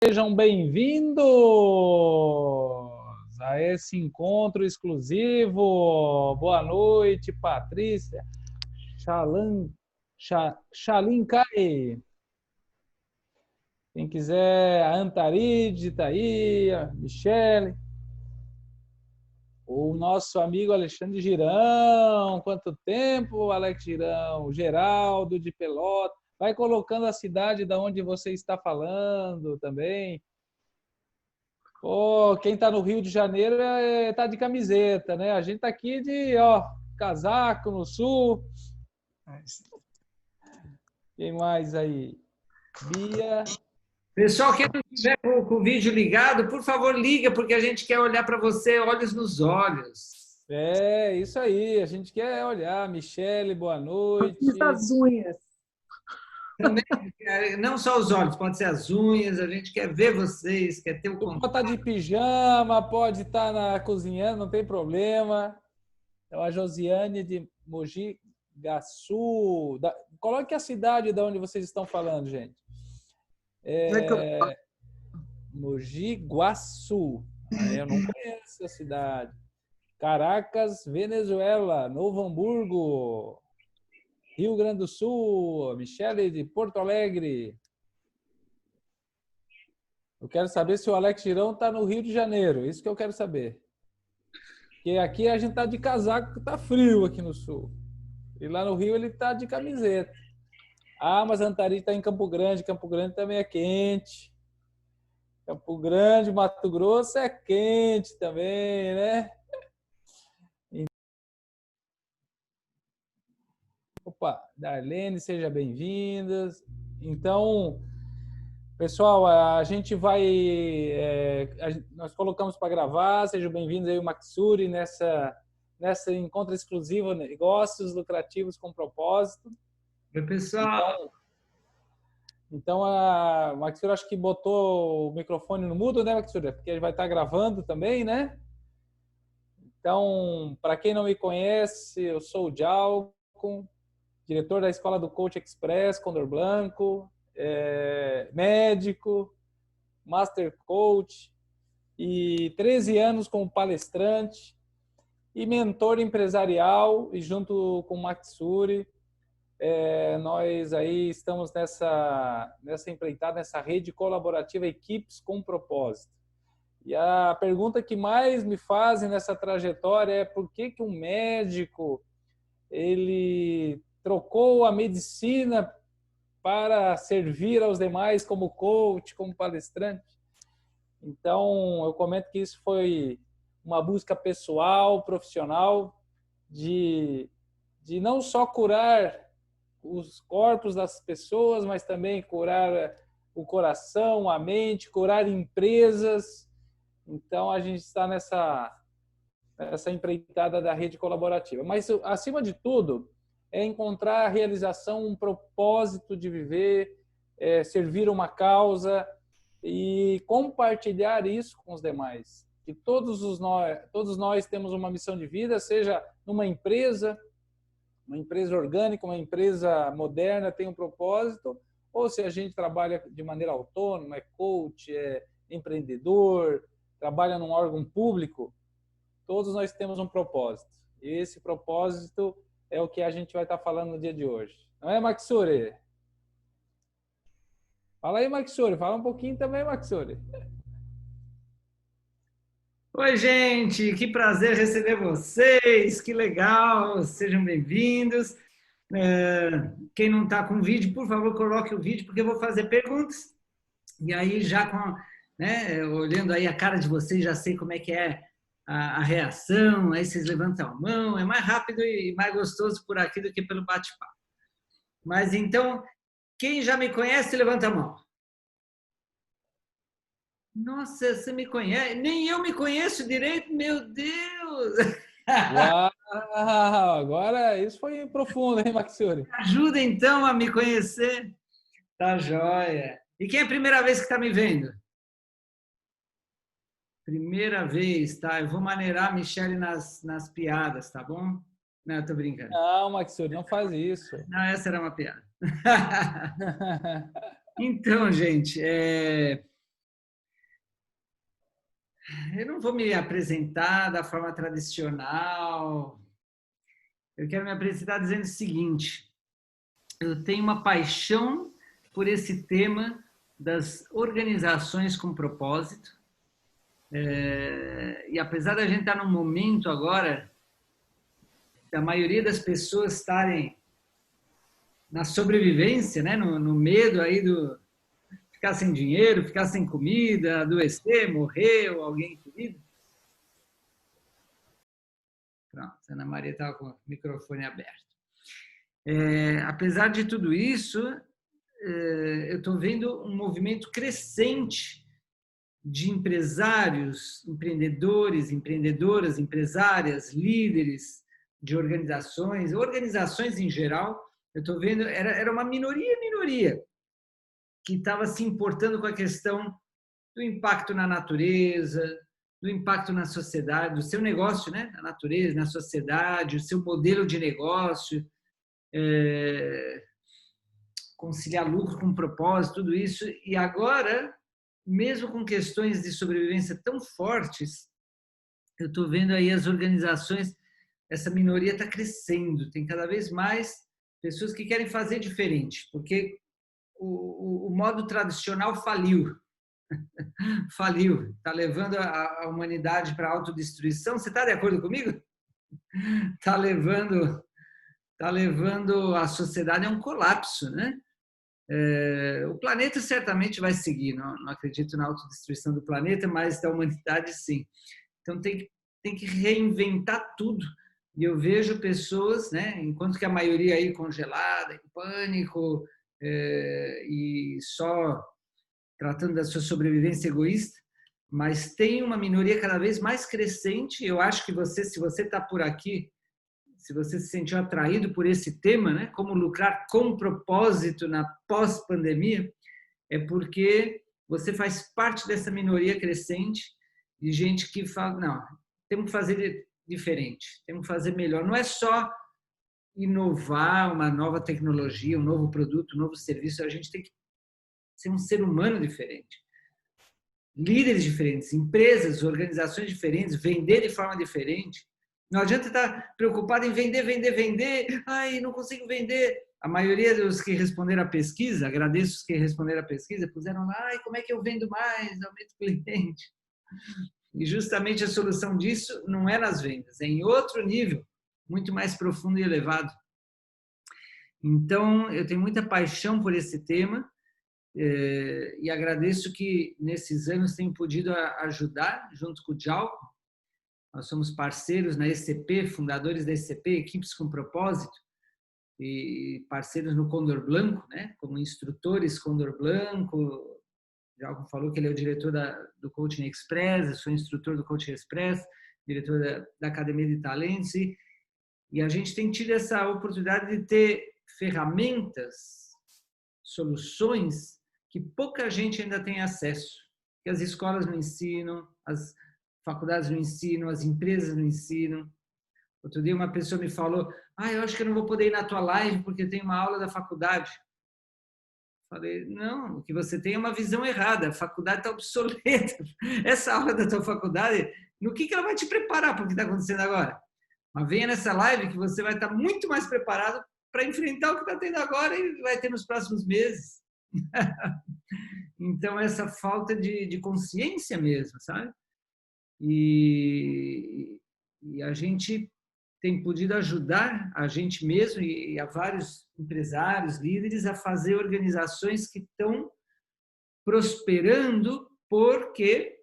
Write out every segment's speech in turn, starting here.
Sejam bem-vindos a esse encontro exclusivo. Boa noite, Patrícia. Chalincai. Quem quiser, a Antaride está aí, a Michele. O nosso amigo Alexandre Girão. Quanto tempo, Alex Girão? O Geraldo de Pelota. Vai colocando a cidade da onde você está falando também. Oh, quem está no Rio de Janeiro está de camiseta, né? A gente está aqui de casaco no sul. Quem mais aí? Bia. Pessoal, quem não estiver com o vídeo ligado, por favor, liga, porque a gente quer olhar para você olhos nos olhos. É, isso aí. A gente quer olhar. Michele, boa Eu fiz noite. as unhas. Também, não só os olhos, pode ser as unhas, a gente quer ver vocês, quer ter o Tu pode contato. estar de pijama, pode estar cozinhando, não tem problema. Então, a Josiane de Mogi Guaçu. Coloque a cidade de onde vocês estão falando, gente. Mogi Guaçu. Eu não conheço a cidade. Caracas, Venezuela. Novo Hamburgo. Rio Grande do Sul. Michele de Porto Alegre. Eu quero saber se o Alex Girão está no Rio de Janeiro. Isso que eu quero saber. Porque aqui a gente está de casaco, porque está frio aqui no sul. E lá no Rio ele está de camiseta. Ah, mas a Antari está em Campo Grande. Campo Grande também é quente. Campo Grande, Mato Grosso é quente também, né? Opa, Darlene, seja bem-vindas. Então, pessoal, a gente vai... nós colocamos para gravar. Sejam bem-vindos aí o Maxuri nessa encontro exclusivo Negócios Lucrativos com Propósito. Oi, pessoal. Então a Maxura acho que botou o microfone no mudo, né, Maxura? Porque ele vai estar gravando também, né? Então, para quem não me conhece, eu sou o Djalco, diretor da Escola do Coach Express, Condor Blanco, médico, Master Coach, e 13 anos como palestrante e mentor empresarial, e junto com o Maxuri, nós aí estamos nessa empreitada, nessa rede colaborativa Equipes com Propósito. E a pergunta que mais me fazem nessa trajetória é por que um médico ele trocou a medicina para servir aos demais como coach, como palestrante. Então, eu comento que isso foi uma busca pessoal, profissional, de não só curar os corpos das pessoas, mas também curar o coração, a mente, curar empresas. Então, a gente está nessa empreitada da rede colaborativa. Mas, acima de tudo, é encontrar a realização, um propósito de viver, servir uma causa e compartilhar isso com os demais. Que todos nós temos uma missão de vida, seja numa empresa orgânica, uma empresa moderna tem um propósito, ou se a gente trabalha de maneira autônoma, é coach, é empreendedor, trabalha num órgão público, todos nós temos um propósito. E esse propósito é o que a gente vai estar falando no dia de hoje. Não é, Maxuri? Fala aí, Maxuri. Fala um pouquinho também, Maxuri. Oi, gente, que prazer receber vocês, que legal, sejam bem-vindos. Quem não está com o vídeo, por favor, coloque o vídeo, porque eu vou fazer perguntas. E aí, já olhando aí a cara de vocês, já sei como é que é a reação, aí vocês levantam a mão, é mais rápido e mais gostoso por aqui do que pelo bate-papo. Mas então, quem já me conhece, levanta a mão. Nossa, você me conhece? Nem eu me conheço direito, meu Deus! Uau! Agora isso foi profundo, hein, Maxuri? Ajuda então a me conhecer. Tá joia. E quem é a primeira vez que está me vendo? Primeira vez, tá? Eu vou maneirar a Michele nas piadas, tá bom? Não, eu tô brincando. Não, Maxuri, não faz isso. Não, essa era uma piada. Então, gente, Eu não vou me apresentar da forma tradicional. Eu quero me apresentar dizendo o seguinte: eu tenho uma paixão por esse tema das organizações com propósito. E apesar da gente estar num momento agora da maioria das pessoas estarem na sobrevivência, né? no medo aí do ficar sem dinheiro, ficar sem comida, adoecer, morrer ou alguém querido. Pronto, a Ana Maria estava com o microfone aberto. Apesar de tudo isso, eu estou vendo um movimento crescente de empresários, empreendedores, empreendedoras, empresárias, líderes de organizações em geral. Eu estou vendo, era uma minoria, que estava se importando com a questão do impacto na natureza, do impacto na sociedade, do seu negócio, né? Na natureza, na sociedade, o seu modelo de negócio, conciliar lucro com propósito, tudo isso. E agora, mesmo com questões de sobrevivência tão fortes, eu estou vendo aí as organizações, essa minoria está crescendo, tem cada vez mais pessoas que querem fazer diferente, porque o modo tradicional faliu. Faliu, está levando a humanidade para a autodestruição. Você está de acordo comigo? Está levando a sociedade a um colapso, né? O planeta certamente vai seguir, não acredito na autodestruição do planeta, mas da humanidade sim. Então tem que reinventar tudo. E eu vejo pessoas, né, enquanto que a maioria aí congelada, em pânico, e só tratando da sua sobrevivência egoísta, mas tem uma minoria cada vez mais crescente. Eu acho que você, se você está por aqui, se você se sentiu atraído por esse tema, né, como lucrar com propósito na pós-pandemia, é porque você faz parte dessa minoria crescente de gente que fala, não, temos que fazer diferente, temos que fazer melhor. Não é só inovar uma nova tecnologia, um novo produto, um novo serviço, a gente tem que ser um ser humano diferente. Líderes diferentes, empresas, organizações diferentes, vender de forma diferente. Não adianta estar preocupado em vender. Ai, não consigo vender. A maioria dos que responderam à pesquisa, agradeço os que responderam à pesquisa, puseram lá, ai, como é que eu vendo mais? Aumento o cliente. E justamente a solução disso não é nas vendas, é em outro nível, muito mais profundo e elevado. Então, eu tenho muita paixão por esse tema e agradeço que nesses anos tenho podido ajudar junto com o Djalco. Nós somos parceiros na ECP, fundadores da ECP, Equipes com Propósito, e parceiros no Condor Blanco, né? Como instrutores Condor Blanco. O Djalco falou que ele é o diretor do Coaching Express, eu sou instrutor do Coaching Express, diretor da Academia de Talentos, e a gente tem tido essa oportunidade de ter ferramentas, soluções que pouca gente ainda tem acesso, que as escolas não ensinam, as faculdades não ensinam, as empresas não ensinam. Outro dia uma pessoa me falou, eu acho que eu não vou poder ir na tua live porque eu tenho uma aula da faculdade. Falei, não, o que você tem é uma visão errada, a faculdade está obsoleta. Essa aula da tua faculdade, no que ela vai te preparar para o que está acontecendo agora? Mas venha nessa live que você vai estar muito mais preparado para enfrentar o que está tendo agora e vai ter nos próximos meses. Então, essa falta de consciência mesmo, sabe? E a gente tem podido ajudar a gente mesmo e a vários empresários, líderes, a fazer organizações que estão prosperando porque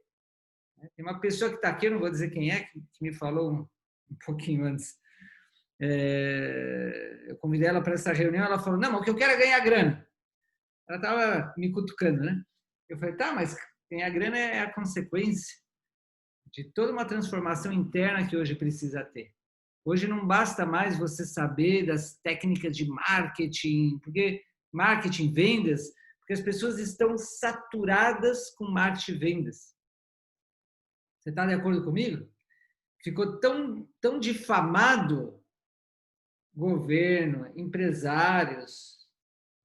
tem uma pessoa que está aqui, eu não vou dizer quem é, que me falou um pouquinho antes. Eu convidei ela para essa reunião, ela falou, não, mas o que eu quero é ganhar grana. Ela estava me cutucando, né? Eu falei, tá, mas ganhar grana é a consequência de toda uma transformação interna que hoje precisa ter. Hoje não basta mais você saber das técnicas de marketing, porque marketing, vendas, porque as pessoas estão saturadas com marketing e vendas. Você está de acordo comigo? Ficou tão difamado governo, empresários,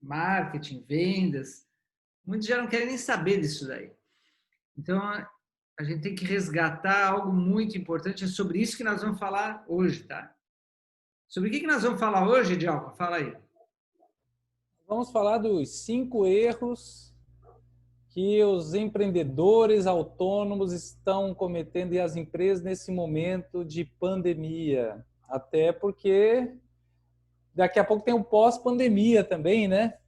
marketing, vendas, muitos já não querem nem saber disso daí. Então, a gente tem que resgatar algo muito importante. É sobre isso que nós vamos falar hoje, tá? Sobre o que nós vamos falar hoje, Djalma? Fala aí. Vamos falar dos 5 erros que os empreendedores autônomos estão cometendo e as empresas nesse momento de pandemia. Até porque daqui a pouco tem um pós-pandemia também, né?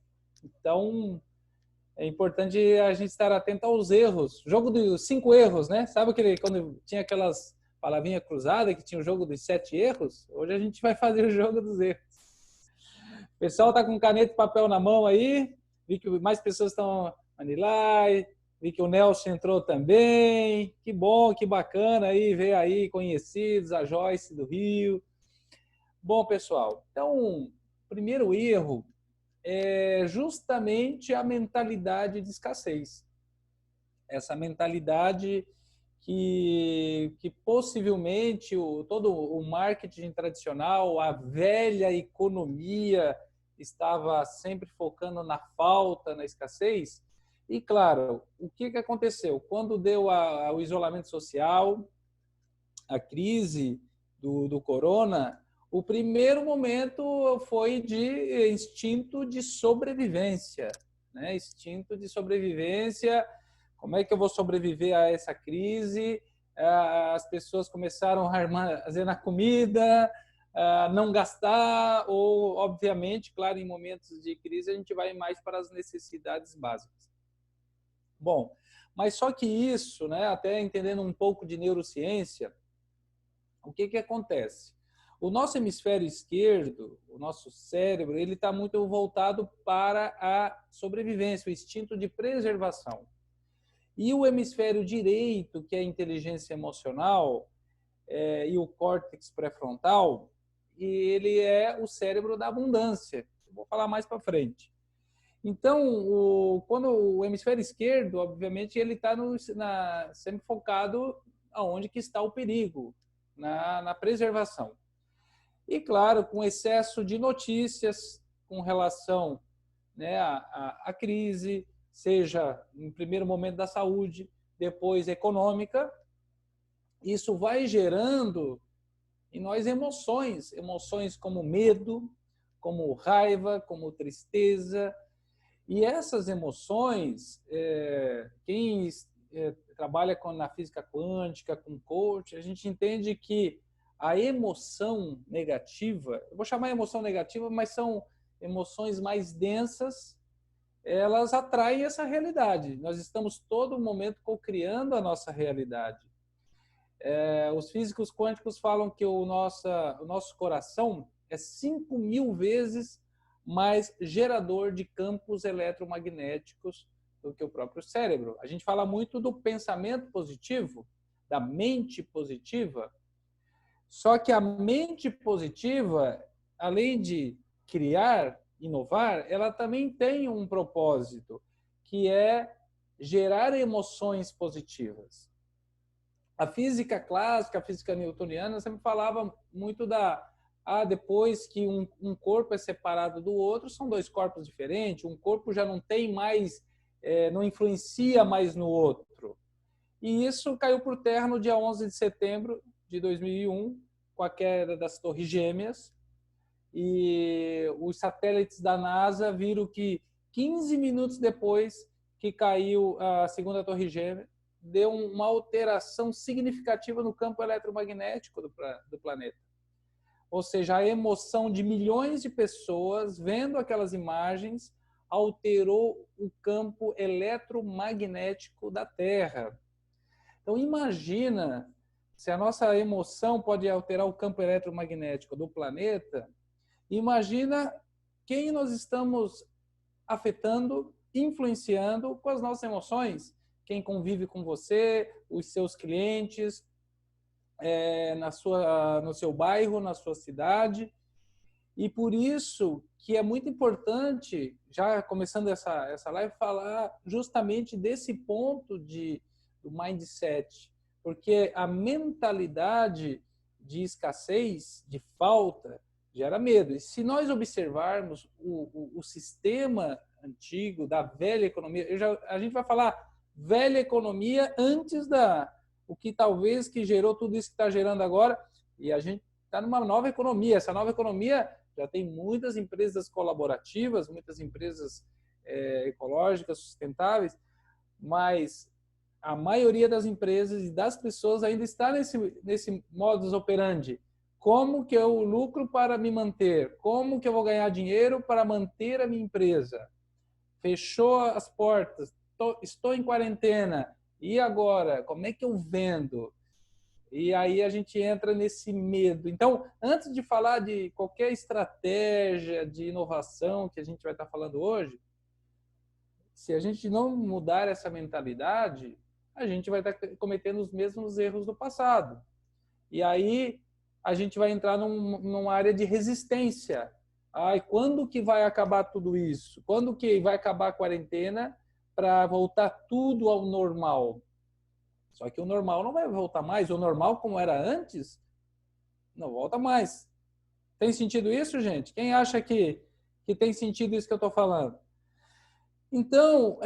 Então, é importante a gente estar atento aos erros. Jogo dos 5 erros, né? Sabe aquele, quando tinha aquelas palavrinhas cruzadas que tinha o jogo dos 7 erros? Hoje a gente vai fazer o jogo dos erros. O pessoal está com caneta e papel na mão aí. Vi que mais pessoas estão Manilai. Vi que o Nelson entrou também. Que bom, que bacana aí ver aí conhecidos, a Joyce do Rio. Bom, pessoal, então, o primeiro erro é justamente a mentalidade de escassez. Essa mentalidade que possivelmente todo o marketing tradicional, a velha economia estava sempre focando na falta, na escassez. E, claro, o que aconteceu? Quando deu o isolamento social, a crise do corona, o primeiro momento foi de instinto de sobrevivência, né? Instinto de sobrevivência. Como é que eu vou sobreviver a essa crise? As pessoas começaram a armazenar comida, a não gastar, ou, obviamente, claro, em momentos de crise, a gente vai mais para as necessidades básicas. Bom, mas só que isso, né, até entendendo um pouco de neurociência, o que acontece? O nosso hemisfério esquerdo, o nosso cérebro, ele está muito voltado para a sobrevivência, o instinto de preservação. E o hemisfério direito, que é a inteligência emocional, e o córtex pré-frontal, ele é o cérebro da abundância. Eu vou falar mais para frente. Então, quando o hemisfério esquerdo, obviamente, ele está sempre focado aonde que está o perigo, na preservação. E, claro, com excesso de notícias com relação, né, à crise, seja em primeiro momento da saúde, depois econômica, isso vai gerando em nós emoções como medo, como raiva, como tristeza. E essas emoções, quem trabalha na física quântica, com coach, a gente entende que a emoção negativa, eu vou chamar emoção negativa, mas são emoções mais densas, elas atraem essa realidade. Nós estamos todo momento co-criando a nossa realidade. Os físicos quânticos falam que o nosso coração é 5.000 vezes mais gerador de campos eletromagnéticos do que o próprio cérebro. A gente fala muito do pensamento positivo, da mente positiva, só que a mente positiva, além de criar, inovar, ela também tem um propósito, que é gerar emoções positivas. A física clássica, a física newtoniana, sempre falava muito depois que um corpo é separado do outro, são 2 corpos diferentes, um corpo já não tem mais, não influencia mais no outro. E isso caiu por terra no dia 11 de setembro de 2001, com a queda das Torres Gêmeas, e os satélites da NASA viram que 15 minutos depois que caiu a segunda Torre Gêmea, deu uma alteração significativa no campo eletromagnético do planeta. Ou seja, a emoção de milhões de pessoas vendo aquelas imagens alterou o campo eletromagnético da Terra. Então, imagina se a nossa emoção pode alterar o campo eletromagnético do planeta, imagina quem nós estamos afetando, influenciando com as nossas emoções. Quem convive com você, os seus clientes, no seu bairro, na sua cidade. E por isso que é muito importante, já começando essa live, falar justamente desse ponto do mindset, porque a mentalidade de escassez, de falta, gera medo. E se nós observarmos o sistema antigo da velha economia, a gente vai falar velha economia antes o que talvez que gerou tudo isso que está gerando agora, e a gente está numa nova economia. Essa nova economia já tem muitas empresas colaborativas, muitas empresas ecológicas, sustentáveis, mas a maioria das empresas e das pessoas ainda está nesse modus operandi. Como que eu lucro para me manter? Como que eu vou ganhar dinheiro para manter a minha empresa? Fechou as portas, estou em quarentena, e agora? Como é que eu vendo? E aí a gente entra nesse medo. Então, antes de falar de qualquer estratégia de inovação que a gente vai estar falando hoje, se a gente não mudar essa mentalidade, a gente vai estar cometendo os mesmos erros do passado. E aí a gente vai entrar numa área de resistência. Ai, quando que vai acabar tudo isso? Quando que vai acabar a quarentena para voltar tudo ao normal? Só que o normal não vai voltar mais. O normal como era antes, não volta mais. Tem sentido isso, gente? Quem acha que tem sentido isso que eu estou falando? Então,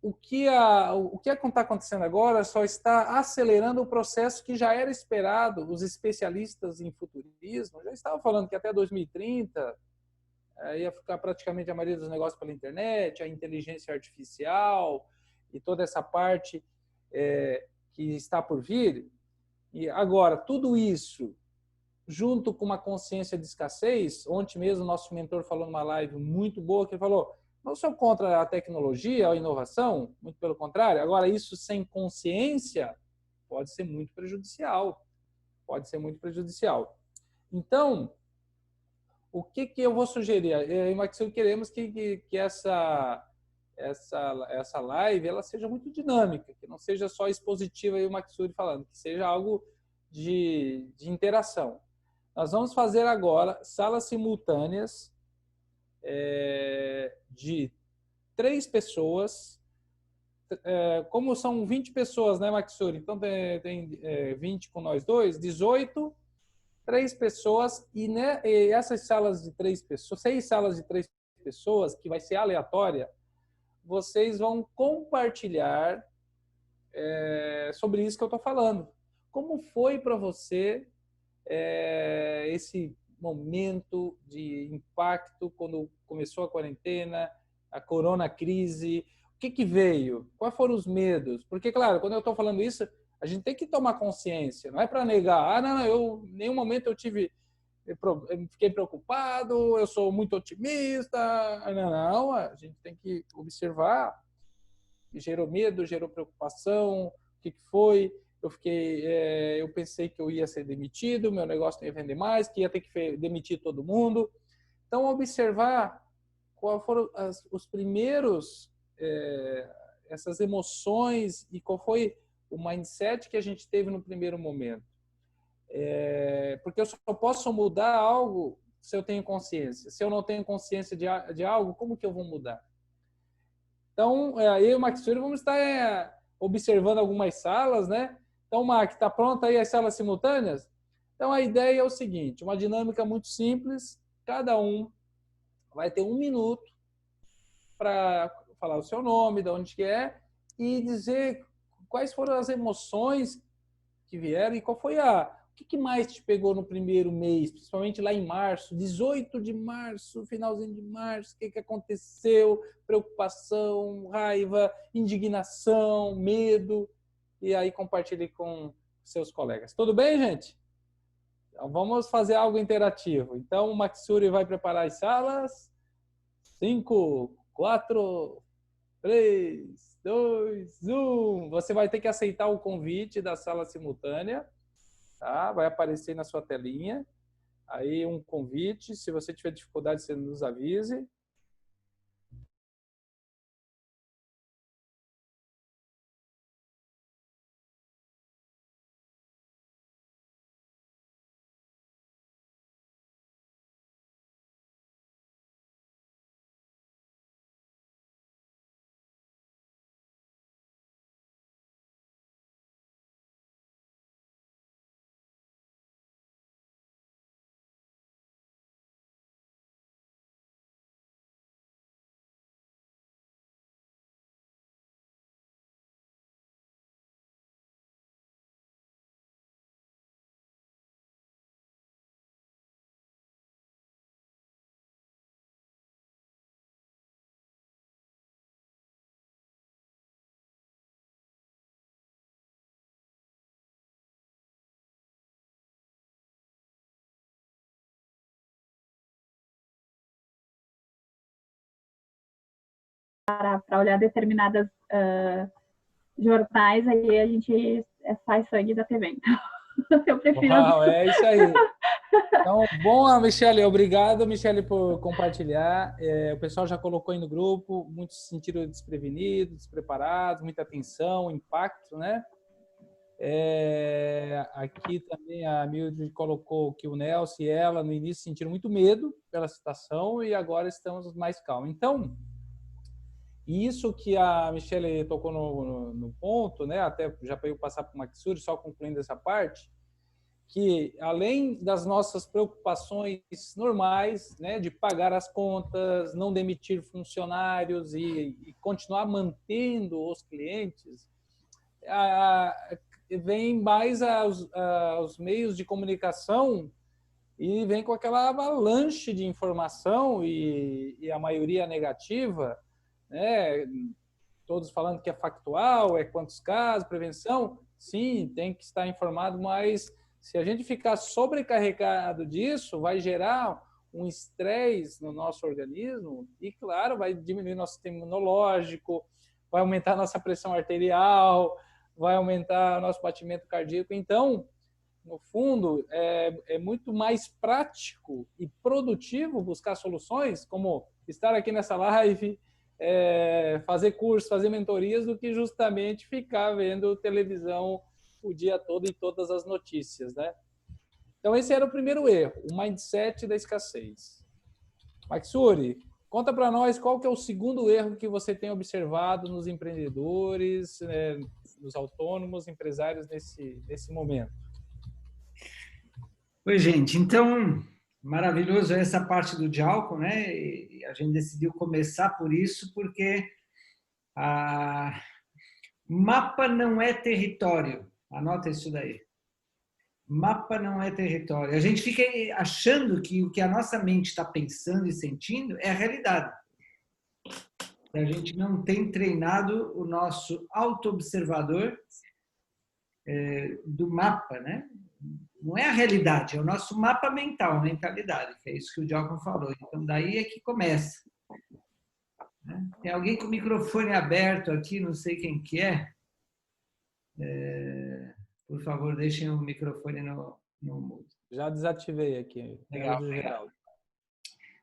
o que está acontecendo agora só está acelerando o processo que já era esperado. Os especialistas em futurismo já estavam falando que até 2030 ia ficar praticamente a maioria dos negócios pela internet, a inteligência artificial e toda essa parte que está por vir. E agora, tudo isso, junto com uma consciência de escassez, ontem mesmo nosso mentor falou numa live muito boa, que ele falou: não sou contra a tecnologia, a inovação, muito pelo contrário. Agora, isso sem consciência pode ser muito prejudicial. Pode ser muito prejudicial. Então, o que eu vou sugerir? Eu e o Maxil queremos que essa live ela seja muito dinâmica, que não seja só expositiva e o Maxuri falando, que seja algo de interação. Nós vamos fazer agora salas simultâneas de 3 pessoas. Como são 20 pessoas, né, Maxuri? Então tem 20 com nós dois, 18, 3 pessoas, e essas salas de 3 pessoas, 6 salas de 3 pessoas, que vai ser aleatória, vocês vão compartilhar sobre isso que eu estou falando. Como foi para você esse momento de impacto quando começou a quarentena, a corona crise? O que veio? Quais foram os medos? Porque, claro, quando eu estou falando isso, a gente tem que tomar consciência. Não é para negar. Ah, não, em nenhum momento eu fiquei preocupado, eu sou muito otimista. Não, a gente tem que observar. Gerou medo, gerou preocupação, o que foi? Eu pensei que eu ia ser demitido, meu negócio não ia vender mais, que ia ter que demitir todo mundo. Então, observar qual foram os primeiros, essas emoções e qual foi o mindset que a gente teve no primeiro momento. Porque eu só posso mudar algo se eu tenho consciência. Se eu não tenho consciência de algo, como que eu vou mudar? Então, eu e o Maxuri vamos estar observando algumas salas, né? Então, Mac, está pronta aí as salas simultâneas? Então, a ideia é o seguinte, uma dinâmica muito simples, cada um vai ter 1 minuto para falar o seu nome, de onde que é, e dizer quais foram as emoções que vieram e qual foi o que mais te pegou no primeiro mês, principalmente lá em março, 18 de março, finalzinho de março, o que aconteceu? Preocupação, raiva, indignação, medo, e aí compartilhe com seus colegas. Tudo bem, gente? Então, vamos fazer algo interativo. Então, o Maxuri vai preparar as salas. 5, 4, 3, 2, 1. Você vai ter que aceitar o convite da sala simultânea. Tá? Vai aparecer na sua telinha. Aí um convite. Se você tiver dificuldade, você nos avise. para olhar determinadas jornais, aí a gente faz sangue da TV. Então, eu prefiro... Uau, é isso aí. Então, bom, Michele, obrigado, Michele, por compartilhar. O pessoal já colocou aí no grupo, muitos se sentiram desprevenidos, despreparados, muita atenção, impacto, né? Aqui também a Mildred colocou que o Nelson e ela, no início, sentiram muito medo pela situação e agora estamos mais calmos. Então, isso que a Michele tocou no ponto, né? Até já para eu passar para o Matsuri, só concluindo essa parte, que além das nossas preocupações normais, né, de pagar as contas, não demitir funcionários e continuar mantendo os clientes, vem mais aos meios de comunicação e vem com aquela avalanche de informação e a maioria negativa, né? Todos falando que é factual, é quantos casos, prevenção. Sim, tem que estar informado, mas se a gente ficar sobrecarregado disso, vai gerar um estresse no nosso organismo e, claro, vai diminuir nosso sistema imunológico, vai aumentar nossa pressão arterial, vai aumentar nosso batimento cardíaco. Então, no fundo, é muito mais prático e produtivo buscar soluções, como estar aqui nessa live, fazer cursos, fazer mentorias, do que justamente ficar vendo televisão o dia todo e todas as notícias, né? Então, esse era o primeiro erro, o mindset da escassez. Matsuri, conta para nós qual que é o segundo erro que você tem observado nos empreendedores, nos autônomos, empresários nesse momento. Oi, gente. Então, maravilhoso essa parte do de álcool, né? E a gente decidiu começar por isso, porque mapa não é território. Anota isso daí. Mapa não é território. A gente fica achando que o que a nossa mente está pensando e sentindo é a realidade. A gente não tem treinado o nosso auto-observador do mapa, né? Não é a realidade, é o nosso mapa mental, a mentalidade, que é isso que o Djalma falou. Então, daí é que começa. Tem alguém com o microfone aberto aqui, não sei quem que é. Por favor, deixem o microfone no mudo. Já desativei aqui. Legal, legal.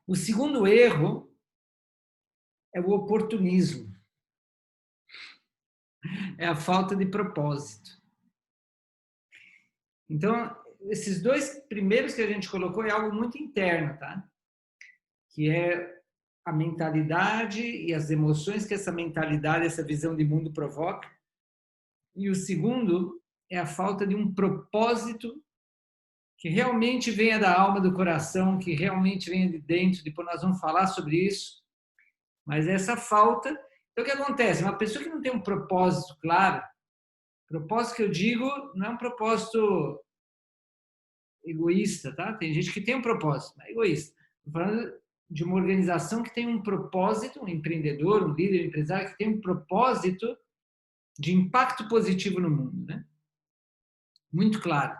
O segundo erro é o oportunismo. É a falta de propósito. Então, esses dois primeiros que a gente colocou é algo muito interno, tá? Que é a mentalidade e as emoções que essa mentalidade, essa visão de mundo provoca. E o segundo é a falta de um propósito que realmente venha da alma, do coração, que realmente venha de dentro. Depois nós vamos falar sobre isso. Mas essa falta... Então, o que acontece? Uma pessoa que não tem um propósito claro, propósito que eu digo não é um propósito egoísta, tá? Tem gente que tem um propósito, não é egoísta. Estou falando de uma organização que tem um propósito, um empreendedor, um líder, um empresário que tem um propósito de impacto positivo no mundo, né? Muito claro.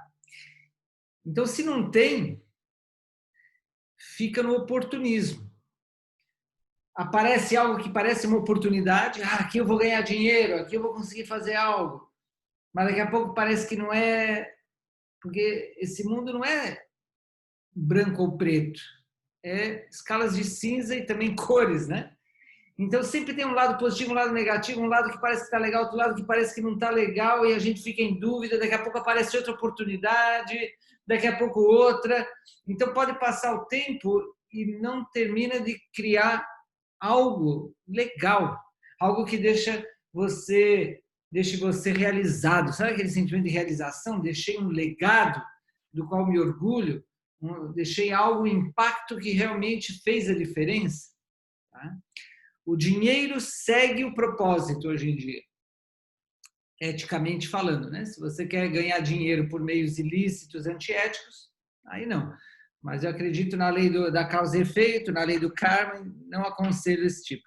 Então, se não tem, fica no oportunismo. Aparece algo que parece uma oportunidade, aqui eu vou ganhar dinheiro, aqui eu vou conseguir fazer algo. Mas daqui a pouco parece que não é, porque esse mundo não é branco ou preto, é escalas de cinza e também cores, né? Então sempre tem um lado positivo, um lado negativo, um lado que parece que está legal, outro lado que parece que não está legal e a gente fica em dúvida, daqui a pouco aparece outra oportunidade, daqui a pouco outra. Então pode passar o tempo e não termina de criar algo legal, algo que deixe você realizado. Sabe aquele sentimento de realização? Deixei um legado do qual me orgulho, deixei algo, um impacto que realmente fez a diferença. Tá? O dinheiro segue o propósito hoje em dia, eticamente falando, né? Se você quer ganhar dinheiro por meios ilícitos, antiéticos, aí não. Mas eu acredito na lei da causa e efeito, na lei do karma, não aconselho esse tipo.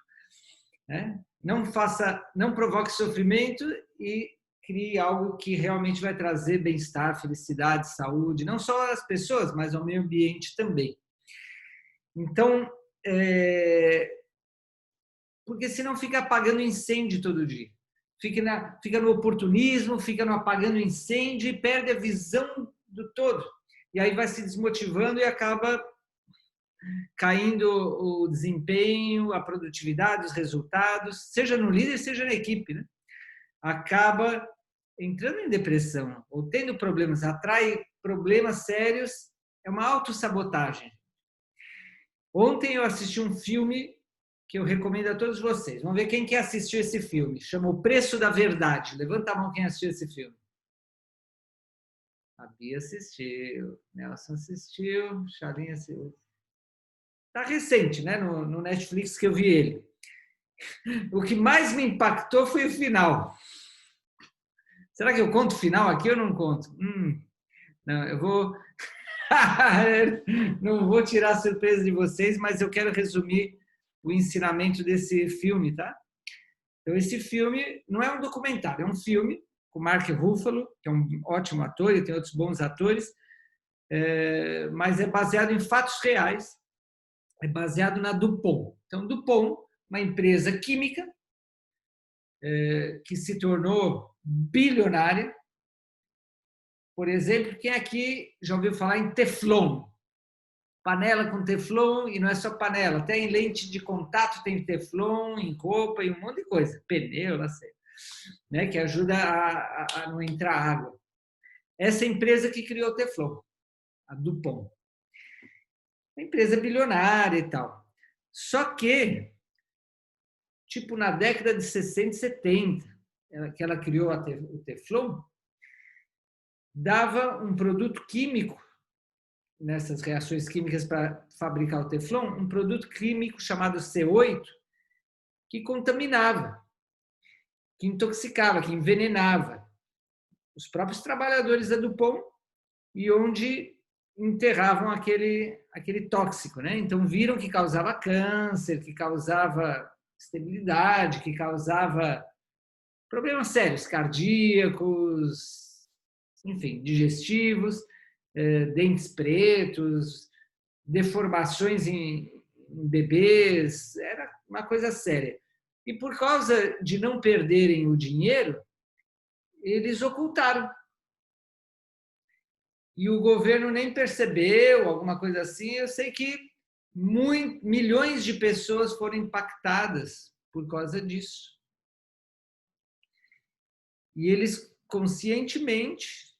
Né? Não provoque sofrimento e crie algo que realmente vai trazer bem-estar, felicidade, saúde, não só às pessoas, mas ao meio ambiente também. Então, porque senão fica apagando incêndio todo dia. Fica no oportunismo, fica no apagando incêndio e perde a visão do todo. E aí vai se desmotivando e acaba caindo o desempenho, a produtividade, os resultados, seja no líder, seja na equipe, né? Acaba entrando em depressão ou tendo problemas, atrai problemas sérios, é uma autossabotagem. Ontem eu assisti um filme que eu recomendo a todos vocês. Vamos ver quem que assistiu esse filme. Chama O Preço da Verdade. Levanta a mão quem assistiu esse filme. A Bia assistiu, Nelson assistiu, Chalinha assistiu. Está recente, né? No Netflix que eu vi ele. O que mais me impactou foi o final. Será que eu conto o final aqui ou não conto? Não, eu vou... não vou tirar a surpresa de vocês, mas eu quero resumir o ensinamento desse filme, tá? Então, esse filme não é um documentário, é um filme com Mark Ruffalo, que é um ótimo ator e tem outros bons atores, mas é baseado em fatos reais, é baseado na DuPont. Então, DuPont, uma empresa química que se tornou bilionária. Por exemplo, quem aqui já ouviu falar em Teflon? Panela com Teflon, e não é só panela, até em lente de contato tem Teflon, em roupa e um monte de coisa. Pneu, não sei, né, que ajuda a não entrar água. Essa empresa que criou o Teflon, a DuPont. Uma empresa bilionária e tal. Só que, tipo, na década de 60 e 70, que ela criou o Teflon, dava um produto químico, nessas reações químicas para fabricar o Teflon, um produto químico chamado C8, que contaminava, que intoxicava, que envenenava os próprios trabalhadores da DuPont e onde enterravam aquele tóxico, né? Então viram que causava câncer, que causava esterilidade, que causava problemas sérios, cardíacos, enfim, digestivos, dentes pretos, deformações em bebês, era uma coisa séria. E por causa de não perderem o dinheiro, eles ocultaram. E o governo nem percebeu, alguma coisa assim. Eu sei que milhões de pessoas foram impactadas por causa disso. E eles conscientemente,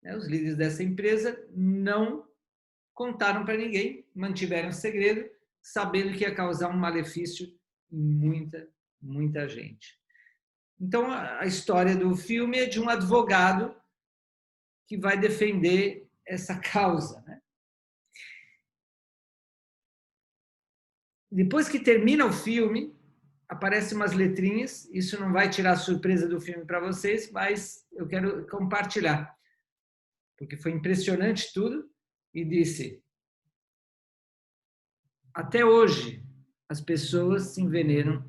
né, os líderes dessa empresa, não contaram para ninguém, mantiveram o segredo, sabendo que ia causar um malefício em muita gente. Então, a história do filme é de um advogado que vai defender essa causa, né? Depois que termina o filme, aparecem umas letrinhas, isso não vai tirar a surpresa do filme para vocês, mas eu quero compartilhar, porque foi impressionante tudo, e disse: até hoje as pessoas se envenenam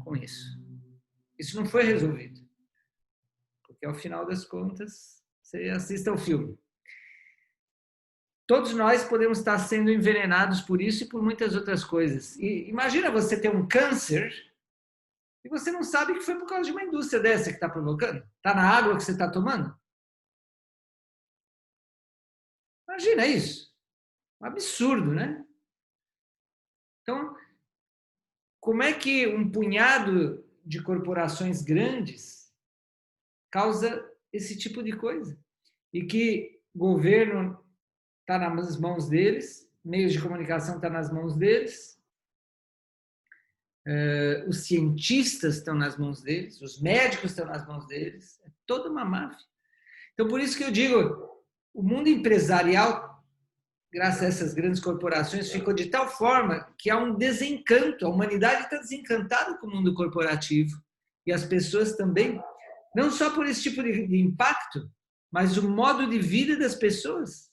com isso. Isso não foi resolvido, porque ao final das contas, você assista ao filme. Todos nós podemos estar sendo envenenados por isso e por muitas outras coisas. E imagina você ter um câncer e você não sabe que foi por causa de uma indústria dessa que está provocando. Está na água que você está tomando? Imagina isso. Um absurdo, né? Então, como é que um punhado de corporações grandes causa esse tipo de coisa? E que o governo está nas mãos deles, meios de comunicação estão nas mãos deles, os cientistas estão nas mãos deles, os médicos estão nas mãos deles, é toda uma máfia. Então, por isso que eu digo, o mundo empresarial, graças a essas grandes corporações, ficou de tal forma que há um desencanto, a humanidade está desencantada com o mundo corporativo, e as pessoas também, não só por esse tipo de impacto, mas o modo de vida das pessoas,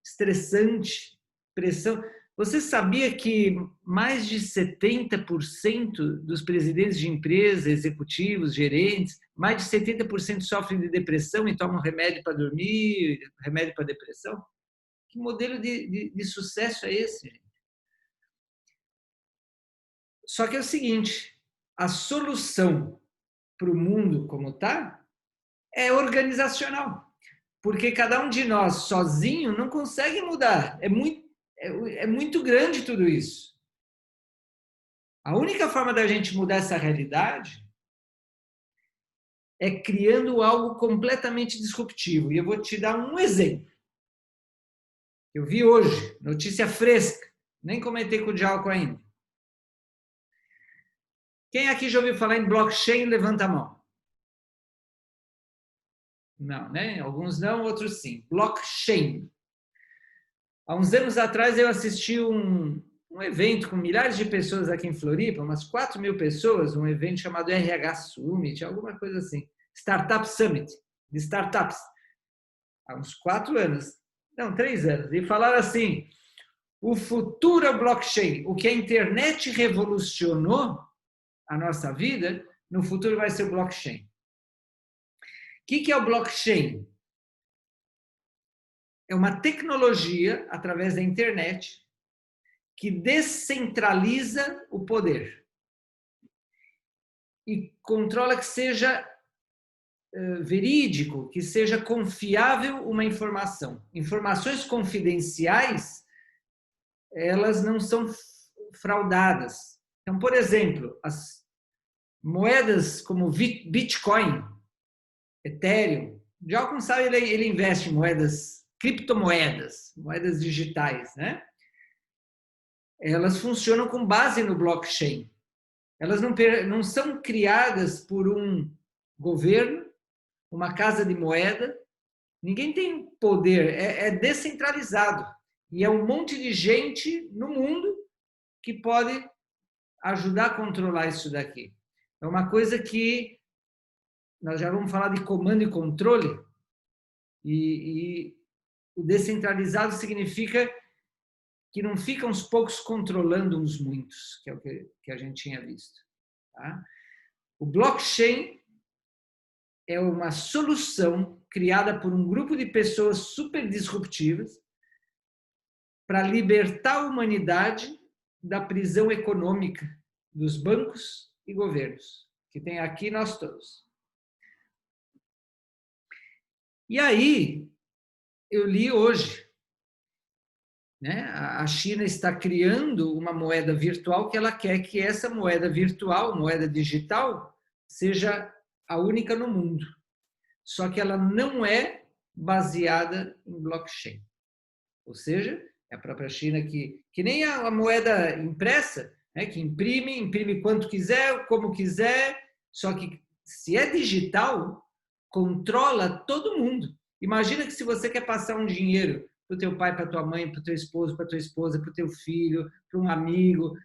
estressante, pressão. Você sabia que mais de 70% dos presidentes de empresas, executivos, gerentes, mais de 70% sofrem de depressão e tomam remédio para dormir, remédio para depressão? Que modelo de sucesso é esse, gente? Só que é o seguinte, a solução para o mundo como está é organizacional. Porque cada um de nós sozinho não consegue mudar. É muito grande tudo isso. A única forma da gente mudar essa realidade é criando algo completamente disruptivo. E eu vou te dar um exemplo. Eu vi hoje, notícia fresca, nem comentei com o Djalco ainda. Quem aqui já ouviu falar em blockchain, levanta a mão. Não, né? Alguns não, outros sim. Blockchain. Há uns anos atrás eu assisti um evento com milhares de pessoas aqui em Floripa, umas 4.000 pessoas, um evento chamado RH Summit, alguma coisa assim. Startup Summit, de startups. Há uns 4 anos. Não, 3 anos. E falaram assim, o futuro é o blockchain. O que a internet revolucionou a nossa vida, no futuro vai ser o blockchain. O que é o blockchain? É uma tecnologia, através da internet, que descentraliza o poder e controla que seja verídico, que seja confiável uma informação. Informações confidenciais, elas não são fraudadas. Então, por exemplo, as moedas como Bitcoin, Ethereum, de algum sabe, ele investe em moedas, criptomoedas, moedas digitais, né? Elas funcionam com base no blockchain. Elas não são criadas por um governo, uma casa de moeda. Ninguém tem poder, é descentralizado. E é um monte de gente no mundo que pode ajudar a controlar isso daqui. É uma coisa que nós já vamos falar de comando e controle, e o descentralizado significa que não ficam os poucos controlando uns muitos, que é o que a gente tinha visto. Tá? O blockchain é uma solução criada por um grupo de pessoas super disruptivas para libertar a humanidade da prisão econômica dos bancos e governos, que tem aqui nós todos. E aí, eu li hoje, né? A China está criando uma moeda virtual que ela quer que essa moeda virtual, moeda digital, seja a única no mundo. Só que ela não é baseada em blockchain. Ou seja, é a própria China que nem a moeda impressa, né? Que imprime quanto quiser, como quiser, só que se é digital, controla todo mundo. Imagina que se você quer passar um dinheiro para o teu pai, para a tua mãe, para o teu esposo, para a tua esposa, para o teu filho, para um amigo,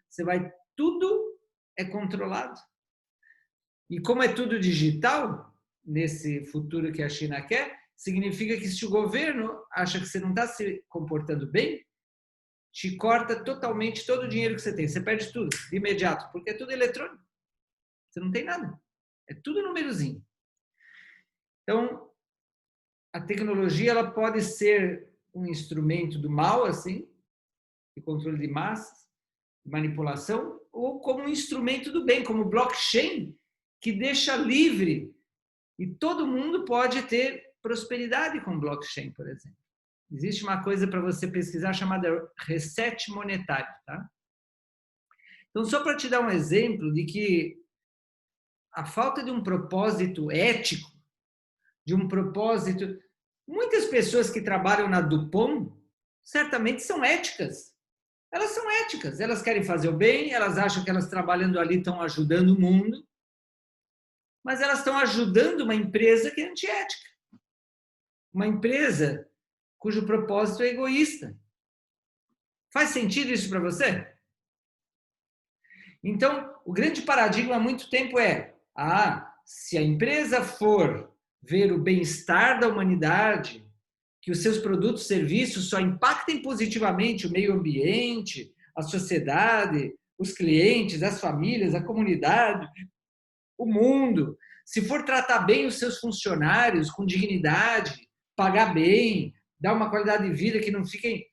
tudo é controlado. E como é tudo digital, nesse futuro que a China quer, significa que se o governo acha que você não está se comportando bem, te corta totalmente todo o dinheiro que você tem. Você perde tudo, de imediato, porque é tudo eletrônico. Você não tem nada. É tudo númerozinho. Então, a tecnologia ela pode ser um instrumento do mal, assim, de controle de massas, manipulação, ou como um instrumento do bem, como blockchain, que deixa livre e todo mundo pode ter prosperidade com blockchain, por exemplo. Existe uma coisa para você pesquisar chamada reset monetário, tá? Então, só para te dar um exemplo de que a falta de um propósito ético, de um propósito... Muitas pessoas que trabalham na Dupont certamente são éticas. Elas são éticas, elas querem fazer o bem, elas acham que elas trabalhando ali estão ajudando o mundo, mas elas estão ajudando uma empresa que é antiética. Uma empresa cujo propósito é egoísta. Faz sentido isso para você? Então, o grande paradigma há muito tempo é, se a empresa for ver o bem-estar da humanidade, que os seus produtos e serviços só impactem positivamente o meio ambiente, a sociedade, os clientes, as famílias, a comunidade, o mundo, se for tratar bem os seus funcionários com dignidade, pagar bem, dar uma qualidade de vida que não fiquem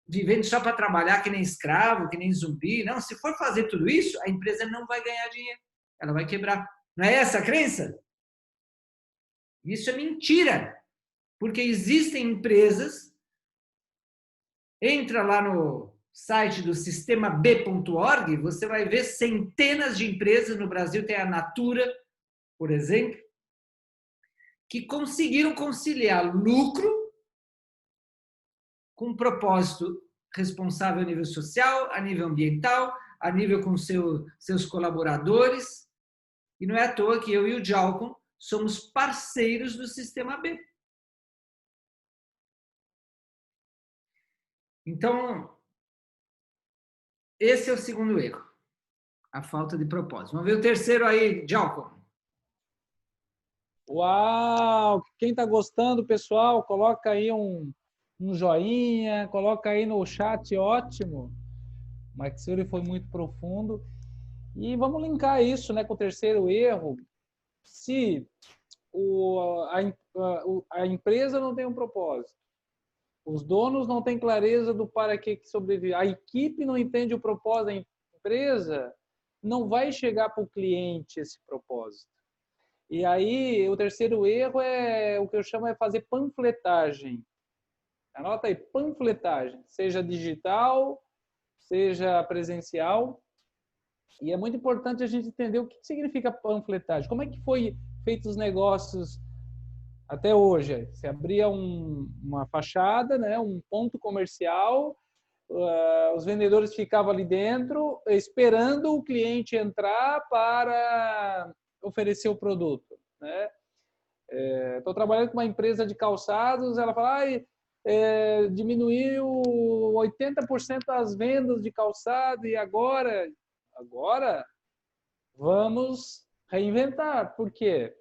vivendo só para trabalhar que nem escravo, que nem zumbi. Não, se for fazer tudo isso, a empresa não vai ganhar dinheiro. Ela vai quebrar. Não é essa a crença? Isso é mentira. Porque existem empresas, entra lá no site do sistemab.org, você vai ver centenas de empresas, no Brasil tem a Natura, por exemplo, que conseguiram conciliar lucro com propósito responsável a nível social, a nível ambiental, a nível com seus colaboradores. E não é à toa que eu e o Jalcom somos parceiros do Sistema B. Então, esse é o segundo erro, a falta de propósito. Vamos ver o terceiro aí, Jalcom. Uau! Quem está gostando, pessoal, coloca aí um joinha, coloca aí no chat, ótimo. O Matsuri foi muito profundo. E vamos linkar isso, né, com o terceiro erro. Se a empresa não tem um propósito, os donos não têm clareza do para que sobrevive, a equipe não entende o propósito da empresa, não vai chegar para o cliente esse propósito. E aí, o terceiro erro é o que eu chamo de fazer panfletagem. Anota aí, panfletagem, seja digital, seja presencial. E é muito importante a gente entender o que significa panfletagem. Como é que foi feito os negócios até hoje? Você abria uma fachada, né, um ponto comercial, os vendedores ficavam ali dentro esperando o cliente entrar para oferecer o produto, né? Estou trabalhando com uma empresa de calçados, ela fala, diminuiu 80% das vendas de calçado e agora vamos reinventar. Por quê?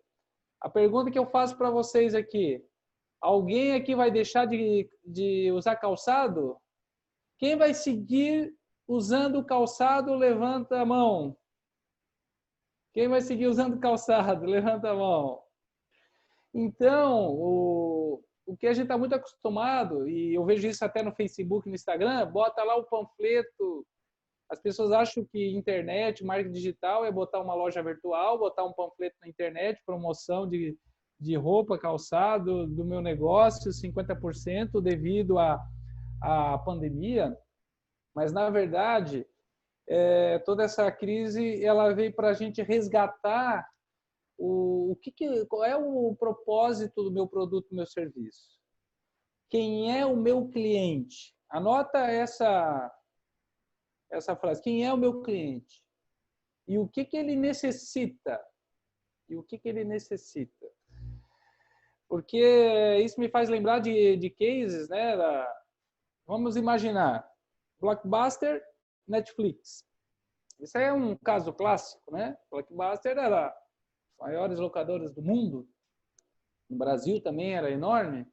A pergunta que eu faço para vocês aqui, alguém aqui vai deixar de usar calçado? Quem vai seguir usando calçado, levanta a mão. Quem vai seguir usando calçado? Levanta a mão. Então, o que a gente está muito acostumado, e eu vejo isso até no Facebook, no Instagram, bota lá o panfleto. As pessoas acham que internet, marketing digital é botar uma loja virtual, botar um panfleto na internet, promoção de roupa, calçado do meu negócio, 50% devido à pandemia. Mas, na verdade, toda essa crise ela veio para a gente resgatar qual é o propósito do meu produto, do meu serviço. Quem é o meu cliente? Anota essa frase. Quem é o meu cliente? E o que ele necessita? Porque isso me faz lembrar de cases, né? Vamos imaginar, Blockbuster, Netflix. Isso aí é um caso clássico, né? Blockbuster era as maiores locadoras do mundo. No Brasil também era enorme.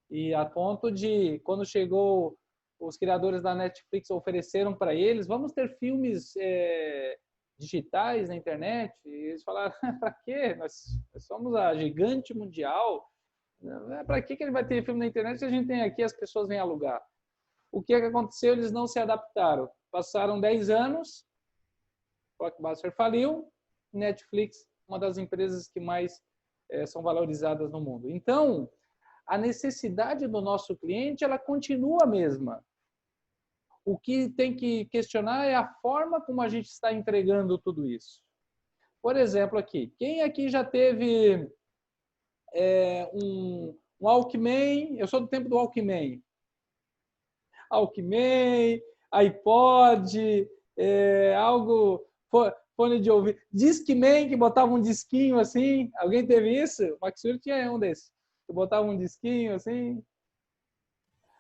E a ponto de, quando chegou, os criadores da Netflix ofereceram para eles, vamos ter filmes digitais na internet. E eles falaram, para quê? Nós somos a gigante mundial. Para que ele vai ter filme na internet se a gente tem aqui, as pessoas vêm alugar? O que aconteceu? Eles não se adaptaram. Passaram 10 anos, Blockbuster faliu, Netflix, uma das empresas que mais são valorizadas no mundo. Então, a necessidade do nosso cliente, ela continua a mesma. O que tem que questionar é a forma como a gente está entregando tudo isso. Por exemplo, aqui, quem aqui já teve um Walkman? Eu sou do tempo do Walkman. Walkman, iPod, algo, fone de ouvido. Discman, que botava um disquinho assim. Alguém teve isso? O Matsuri tinha um desses. Que botava um disquinho assim.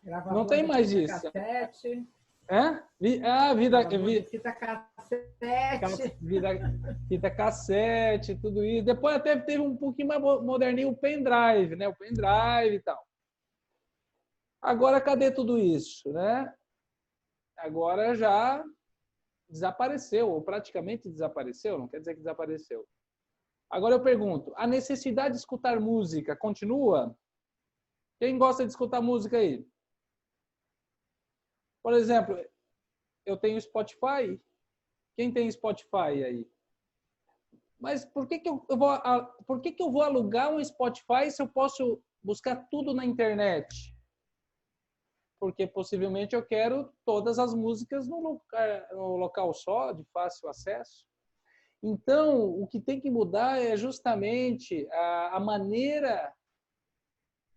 Não tem mais isso. Cassete. Fita cassete, tudo isso. Depois até teve um pouquinho mais moderninho o pendrive, né? O pendrive e tal. Agora, cadê tudo isso, né? Agora já desapareceu, ou praticamente desapareceu, não quer dizer que desapareceu. Agora eu pergunto, a necessidade de escutar música continua? Quem gosta de escutar música aí? Por exemplo, eu tenho Spotify. Quem tem Spotify aí? Mas por que que eu vou alugar um Spotify se eu posso buscar tudo na internet? Porque possivelmente eu quero todas as músicas no local só, de fácil acesso. Então, o que tem que mudar é justamente a maneira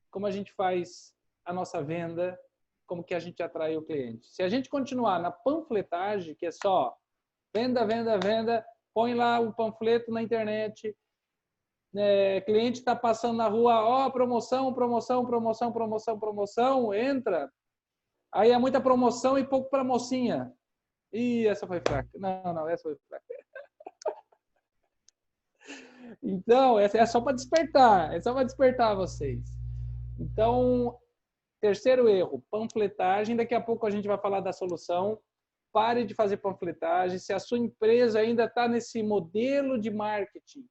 como a gente faz a nossa venda, como que a gente atrai o cliente. Se a gente continuar na panfletagem, que é só venda, venda, venda, põe lá o panfleto na internet, cliente está passando na rua, ó, promoção, promoção, promoção, promoção, promoção, entra. Aí é muita promoção e pouco para mocinha. Ih, essa foi fraca. Não, essa foi fraca. Então, essa é só para despertar. É só para despertar vocês. Então, terceiro erro, panfletagem. Daqui a pouco a gente vai falar da solução. Pare de fazer panfletagem. Se a sua empresa ainda está nesse modelo de marketing,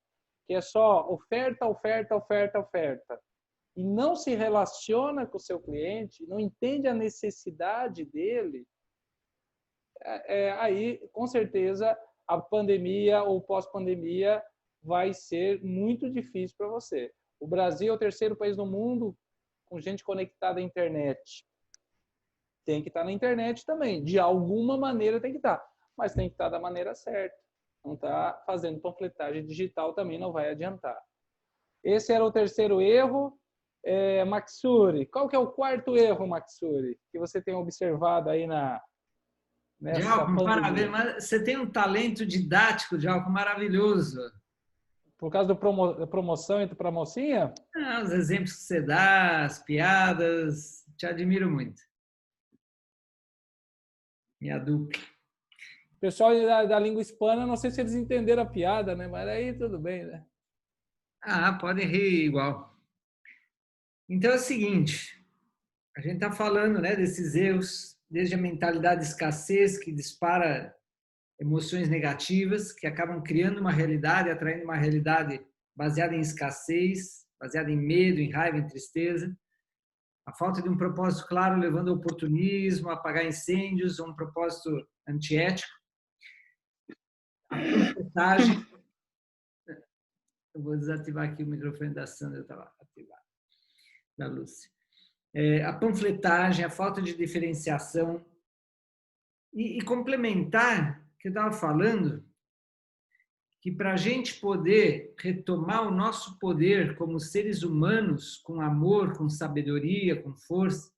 que é só oferta, oferta, oferta, oferta, e não se relaciona com o seu cliente, não entende a necessidade dele, aí, com certeza, a pandemia ou pós-pandemia vai ser muito difícil para você. O Brasil é o terceiro país no mundo com gente conectada à internet. Tem que estar na internet também. De alguma maneira tem que estar. Mas tem que estar da maneira certa. Não está fazendo panfletagem digital também não vai adiantar. Esse era o terceiro erro. Maxuri, qual que é o quarto erro, Maxuri, que você tem observado aí nessa Djalco, pandemia? parabéns, mas você tem um talento didático, Djalco, maravilhoso. Por causa da promoção entre para mocinha? Os exemplos que você dá, as piadas, te admiro muito. Minha dupla. O pessoal da língua hispana, não sei se eles entenderam a piada, né? Mas aí tudo bem, né? Podem rir igual. Então é o seguinte, a gente está falando, né, desses erros, desde a mentalidade de escassez que dispara emoções negativas, que acabam criando uma realidade, atraindo uma realidade baseada em escassez, baseada em medo, em raiva, em tristeza. A falta de um propósito claro levando ao oportunismo, a apagar incêndios, um propósito antiético. A panfletagem. Eu vou desativar aqui o microfone da Sandra, estava ativado, da Lúcia. A panfletagem, a falta de diferenciação. E complementar, que eu estava falando, que para a gente poder retomar o nosso poder como seres humanos, com amor, com sabedoria, com força,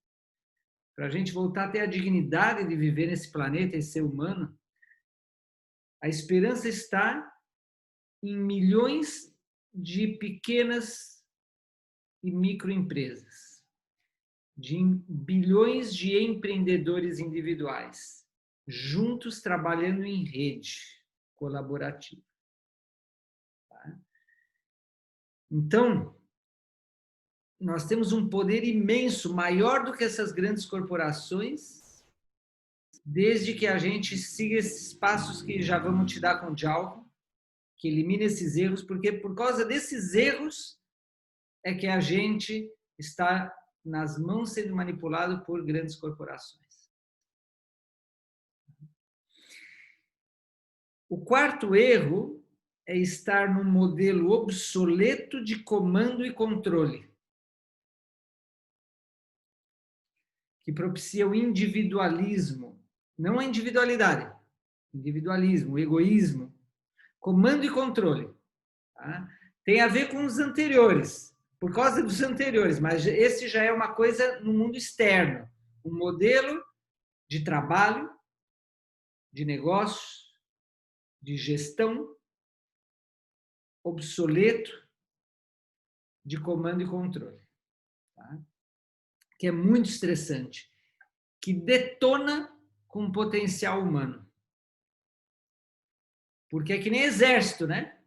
para a gente voltar a ter a dignidade de viver nesse planeta e ser humano, a esperança está em milhões de pequenas e microempresas, de bilhões de empreendedores individuais, juntos trabalhando em rede colaborativa. Então, nós temos um poder imenso, maior do que essas grandes corporações, desde que a gente siga esses passos que já vamos te dar com o Djalco, que elimine esses erros, porque por causa desses erros é que a gente está nas mãos sendo manipulado por grandes corporações. O quarto erro é estar num modelo obsoleto de comando e controle, que propicia o individualismo, não a individualidade, individualismo, egoísmo, comando e controle. Tá? Tem a ver com os anteriores, por causa dos anteriores, mas esse já é uma coisa no mundo externo, um modelo de trabalho, de negócios, de gestão, obsoleto de comando e controle, tá? Que é muito estressante, que detona com o potencial humano. Porque é que nem exército, né?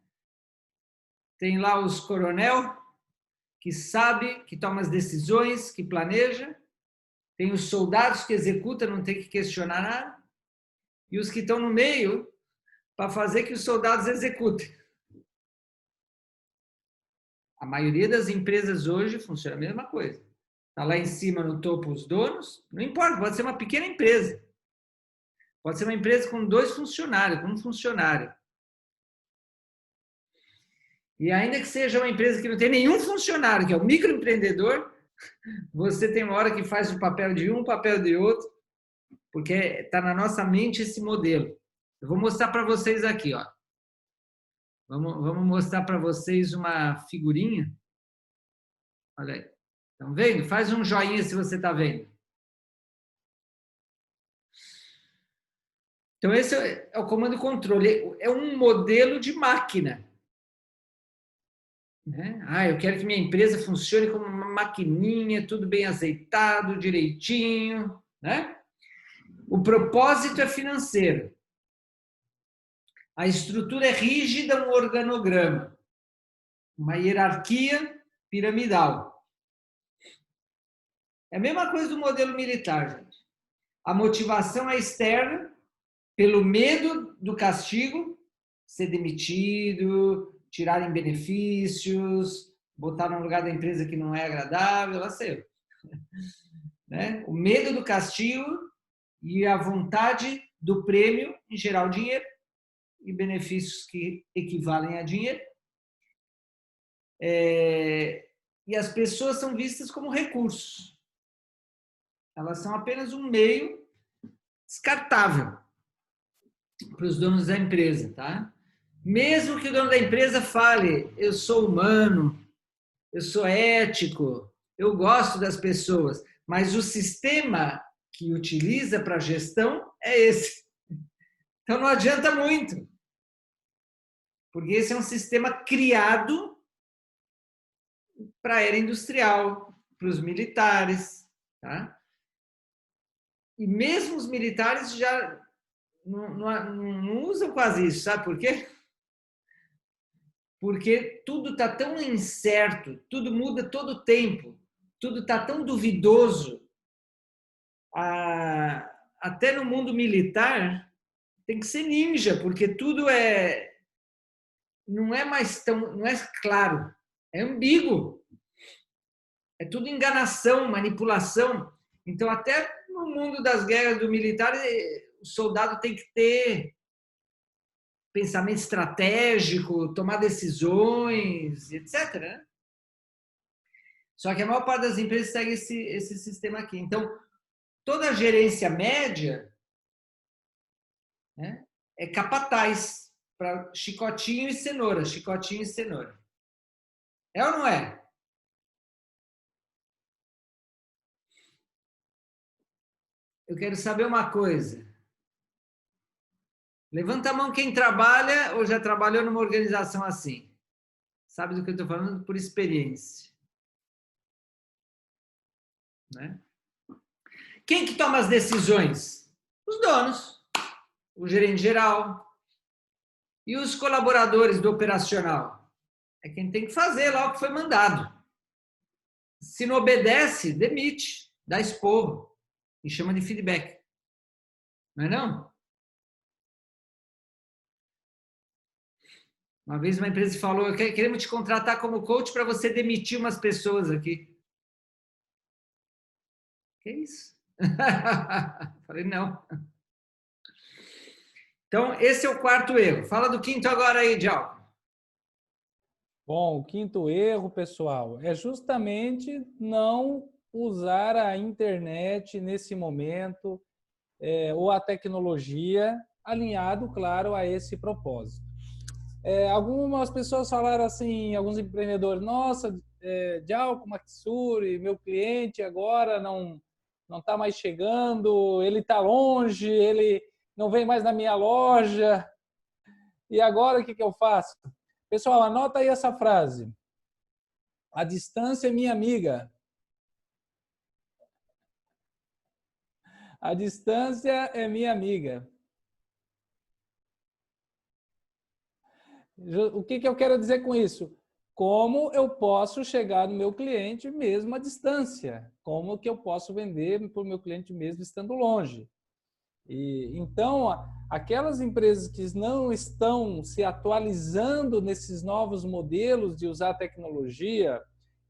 Tem lá os coronel, que sabe, que toma as decisões, que planeja, tem os soldados que executam, não tem que questionar nada, e os que estão no meio para fazer que os soldados executem. A maioria das empresas hoje funciona a mesma coisa. Está lá em cima no topo os donos. Não importa, pode ser uma pequena empresa. Pode ser uma empresa com 2 funcionários, com 1 funcionário. E ainda que seja uma empresa que não tem nenhum funcionário, que é o microempreendedor, você tem uma hora que faz o papel de um, o papel de outro, porque está na nossa mente esse modelo. Eu vou mostrar para vocês aqui, ó. Vamos mostrar para vocês uma figurinha. Olha aí. Estão vendo? Faz um joinha se você está vendo. Então, esse é o comando e controle. É um modelo de máquina. Né? Eu quero que minha empresa funcione como uma maquininha, tudo bem azeitado, direitinho. Né? O propósito é financeiro. A estrutura é rígida, um organograma. Uma hierarquia piramidal. É a mesma coisa do modelo militar, gente. A motivação é externa, pelo medo do castigo, ser demitido, tirarem benefícios, botar num lugar da empresa que não é agradável, lá sei. Né? O medo do castigo e a vontade do prêmio, em geral dinheiro, e benefícios que equivalem a dinheiro. E as pessoas são vistas como recursos. Elas são apenas um meio descartável para os donos da empresa, tá? Mesmo que o dono da empresa fale, eu sou humano, eu sou ético, eu gosto das pessoas, mas o sistema que utiliza para gestão é esse. Então não adianta muito, porque esse é um sistema criado para a era industrial, para os militares, tá? E mesmo os militares já não usam quase isso, sabe por quê? Porque tudo está tão incerto, tudo muda todo o tempo, tudo está tão duvidoso. Até no mundo militar tem que ser ninja, porque tudo não é mais não é claro, é ambíguo. É tudo enganação, manipulação. Então, até no mundo das guerras do militar, o soldado tem que ter pensamento estratégico, tomar decisões, etc. Né? Só que a maior parte das empresas segue esse sistema aqui. Então, toda a gerência média, né, é capataz para chicotinho e cenoura, chicotinho e cenoura. É ou não é? Eu quero saber uma coisa. Levanta a mão quem trabalha ou já trabalhou numa organização assim. Sabe do que eu estou falando? Por experiência. Né? Quem que toma as decisões? Os donos, o gerente geral e os colaboradores do operacional. É quem tem que fazer lá o que foi mandado. Se não obedece, demite, dá esporro e chama de feedback. Não é não? Uma vez uma empresa falou, queremos te contratar como coach para você demitir umas pessoas aqui. Que isso? Falei, não. Então, esse é o 4º erro. Fala do 5º agora aí, Djalma. Bom, o 5º erro, pessoal, é justamente não usar a internet nesse momento ou a tecnologia alinhado, claro, a esse propósito. Algumas pessoas falaram assim, alguns empreendedores, nossa, Djalma Matsuri, meu cliente agora não está mais chegando, ele está longe, ele não vem mais na minha loja. E agora o que eu faço? Pessoal, anota aí essa frase. A distância é minha amiga. A distância é minha amiga. O que eu quero dizer com isso? Como eu posso chegar no meu cliente mesmo à distância? Como que eu posso vender para o meu cliente mesmo estando longe? Então, aquelas empresas que não estão se atualizando nesses novos modelos de usar tecnologia,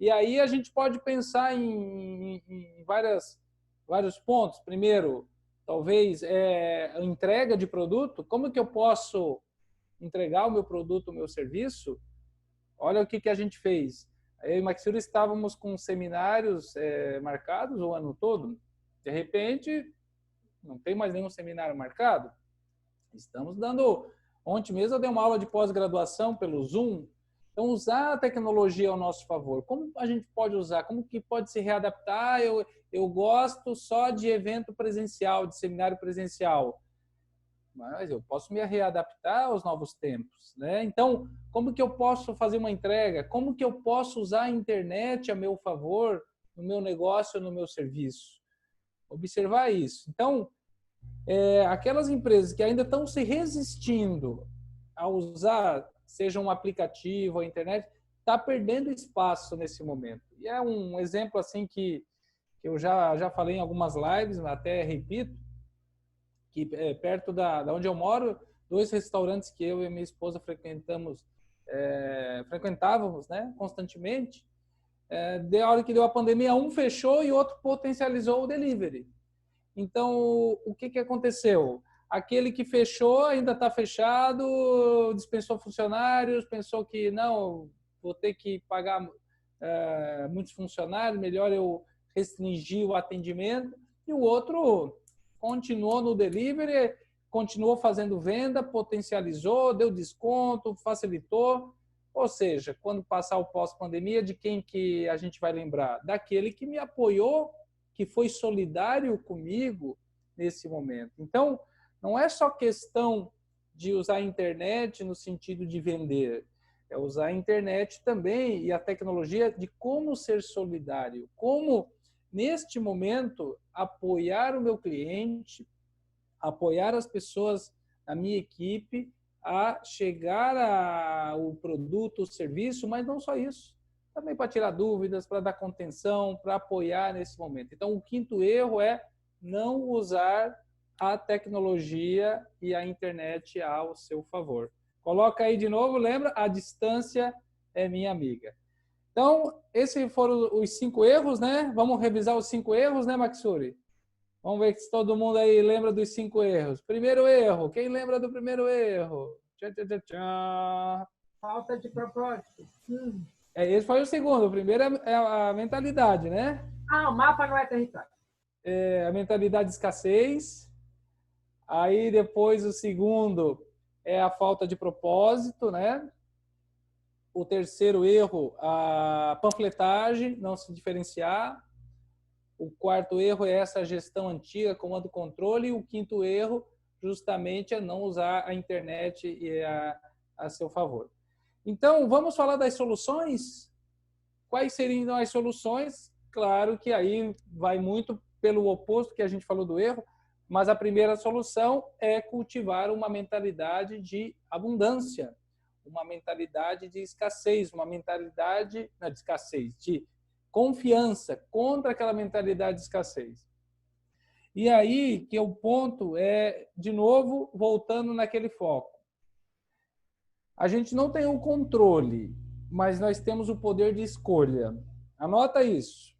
E aí a gente pode pensar em vários pontos. Primeiro, talvez a entrega de produto. Como que eu posso entregar o meu produto, o meu serviço? Olha o que a gente fez. Eu e o Maxuri estávamos com seminários marcados o ano todo. De repente, não tem mais nenhum seminário marcado. Estamos dando... Ontem mesmo eu dei uma aula de pós-graduação pelo Zoom. Então, usar a tecnologia ao nosso favor. Como a gente pode usar? Como que pode se readaptar? Eu gosto só de evento presencial, de seminário presencial. Mas eu posso me readaptar aos novos tempos, né? Então, como que eu posso fazer uma entrega? Como que eu posso usar a internet a meu favor no meu negócio, no meu serviço? Observar isso. Então, aquelas empresas que ainda estão se resistindo a usar, seja um aplicativo, a internet, está perdendo espaço nesse momento. E é um exemplo assim que eu já falei em algumas lives, até repito, que perto da onde eu moro, 2 restaurantes que eu e minha esposa frequentávamos, né, constantemente, da hora que deu a pandemia, um fechou e outro potencializou o delivery. Então, o que aconteceu? Aquele que fechou ainda está fechado, dispensou funcionários, pensou que não, vou ter que pagar muitos funcionários, melhor eu restringir o atendimento. E o outro continuou no delivery, continuou fazendo venda, potencializou, deu desconto, facilitou. Ou seja, quando passar o pós-pandemia, de quem que a gente vai lembrar? Daquele que me apoiou, que foi solidário comigo nesse momento. Então, não é só questão de usar a internet no sentido de vender, é usar a internet também e a tecnologia de como ser solidário, como, neste momento, apoiar o meu cliente, apoiar as pessoas da minha equipe a chegar ao produto, o serviço, mas não só isso. Também para tirar dúvidas, para dar contenção, para apoiar nesse momento. Então, o 5º erro é não usar a tecnologia e a internet ao seu favor. Coloca aí de novo, lembra? A distância é minha amiga. Então, esses foram os 5 erros, né? Vamos revisar os 5 erros, né, Maxuri? Vamos ver se todo mundo aí lembra dos 5 erros. Primeiro erro. Quem lembra do primeiro erro? Falta de propósito. Esse foi o segundo. O primeiro é a mentalidade, né? O mapa não é território. A mentalidade de escassez. Aí depois o segundo é a falta de propósito, né? O terceiro erro, a panfletagem, não se diferenciar. O 4º erro é essa gestão antiga, comando e controle. E o 5º erro, justamente, é não usar a internet a seu favor. Então, vamos falar das soluções? Quais seriam as soluções? Claro que aí vai muito pelo oposto que a gente falou do erro, mas a primeira solução é cultivar uma mentalidade de abundância, uma mentalidade de escassez, uma mentalidade não, de escassez, de confiança contra aquela mentalidade de escassez. E aí que o ponto é, de novo, voltando naquele foco. A gente não tem o controle, mas nós temos o poder de escolha. Anota isso.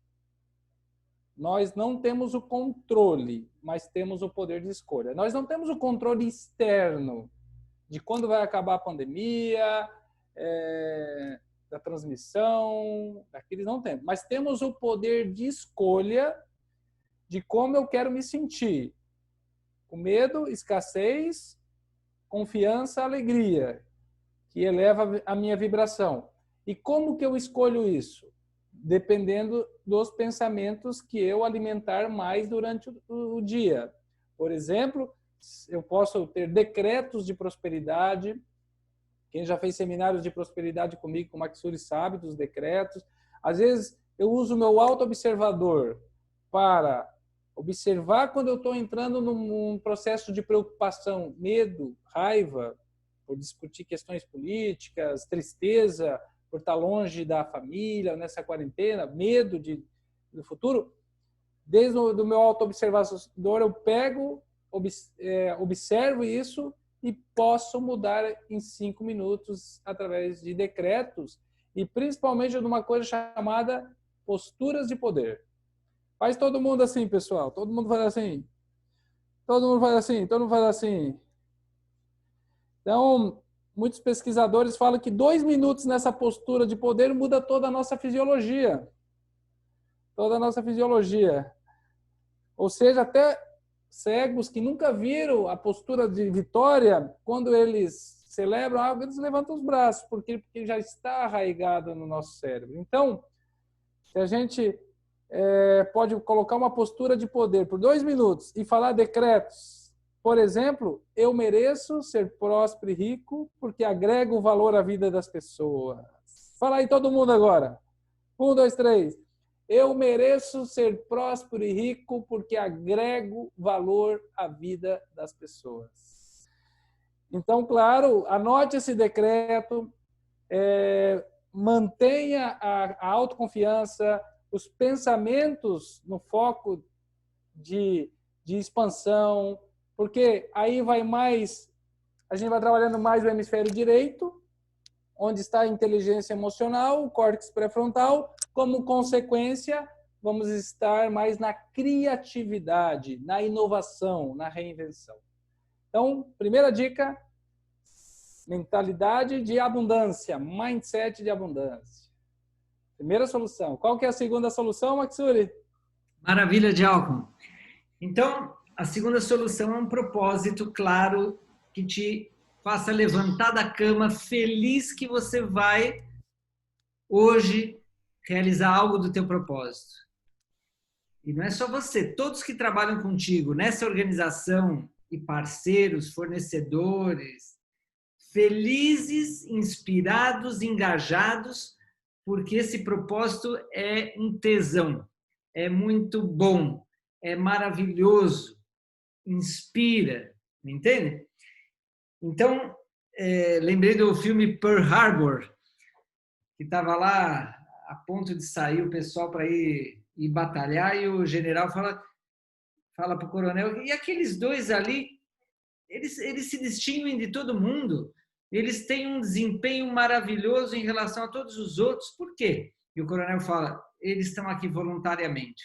Nós não temos o controle, mas temos o poder de escolha. Nós não temos o controle externo de quando vai acabar a pandemia, da transmissão, daqueles não temos. Mas temos o poder de escolha de como eu quero me sentir. Com medo, escassez, confiança, alegria, que eleva a minha vibração. E como que eu escolho isso? Dependendo dos pensamentos que eu alimentar mais durante o dia. Por exemplo, eu posso ter decretos de prosperidade. Quem já fez seminários de prosperidade comigo, com o Maxuri, sabe dos decretos. Às vezes, eu uso o meu auto-observador para observar quando eu estou entrando num processo de preocupação, medo, raiva, por discutir questões políticas, tristeza, por estar longe da família, nessa quarentena, medo do futuro. Desde o meu auto-observador, eu pego, observo isso e posso mudar em 5 minutos através de decretos e principalmente de uma coisa chamada posturas de poder. Faz todo mundo assim, pessoal. Todo mundo faz assim. Todo mundo faz assim. Todo mundo faz assim. Então, muitos pesquisadores falam que 2 minutos nessa postura de poder muda toda a nossa fisiologia. Toda a nossa fisiologia. Ou seja, até cegos que nunca viram a postura de vitória, quando eles celebram algo, eles levantam os braços, porque já está arraigado no nosso cérebro. Então, se a gente pode colocar uma postura de poder por 2 minutos e falar decretos, por exemplo, eu mereço ser próspero e rico porque agrego valor à vida das pessoas. Fala aí todo mundo agora. 1, 2, 3. Eu mereço ser próspero e rico porque agrego valor à vida das pessoas. Então, claro, anote esse decreto, mantenha a autoconfiança, os pensamentos no foco de expansão, porque aí a gente vai trabalhando mais o hemisfério direito, onde está a inteligência emocional, o córtex pré-frontal. Como consequência, vamos estar mais na criatividade, na inovação, na reinvenção. Então, primeira dica, mentalidade de abundância, mindset de abundância. Primeira solução. Qual que é a segunda solução, Matsuri? Maravilha, Djalkon. Então, a segunda solução é um propósito claro que te faça levantar da cama feliz que você vai hoje realizar algo do teu propósito. E não é só você, todos que trabalham contigo nessa organização e parceiros, fornecedores, felizes, inspirados, engajados, porque esse propósito é um tesão, é muito bom, é maravilhoso, inspira, me entende? Então, lembrei do filme Pearl Harbor, que estava lá a ponto de sair o pessoal para ir batalhar e o general fala para o coronel, e aqueles dois ali, eles se distinguem de todo mundo, eles têm um desempenho maravilhoso em relação a todos os outros, por quê? E o coronel fala, eles estão aqui voluntariamente.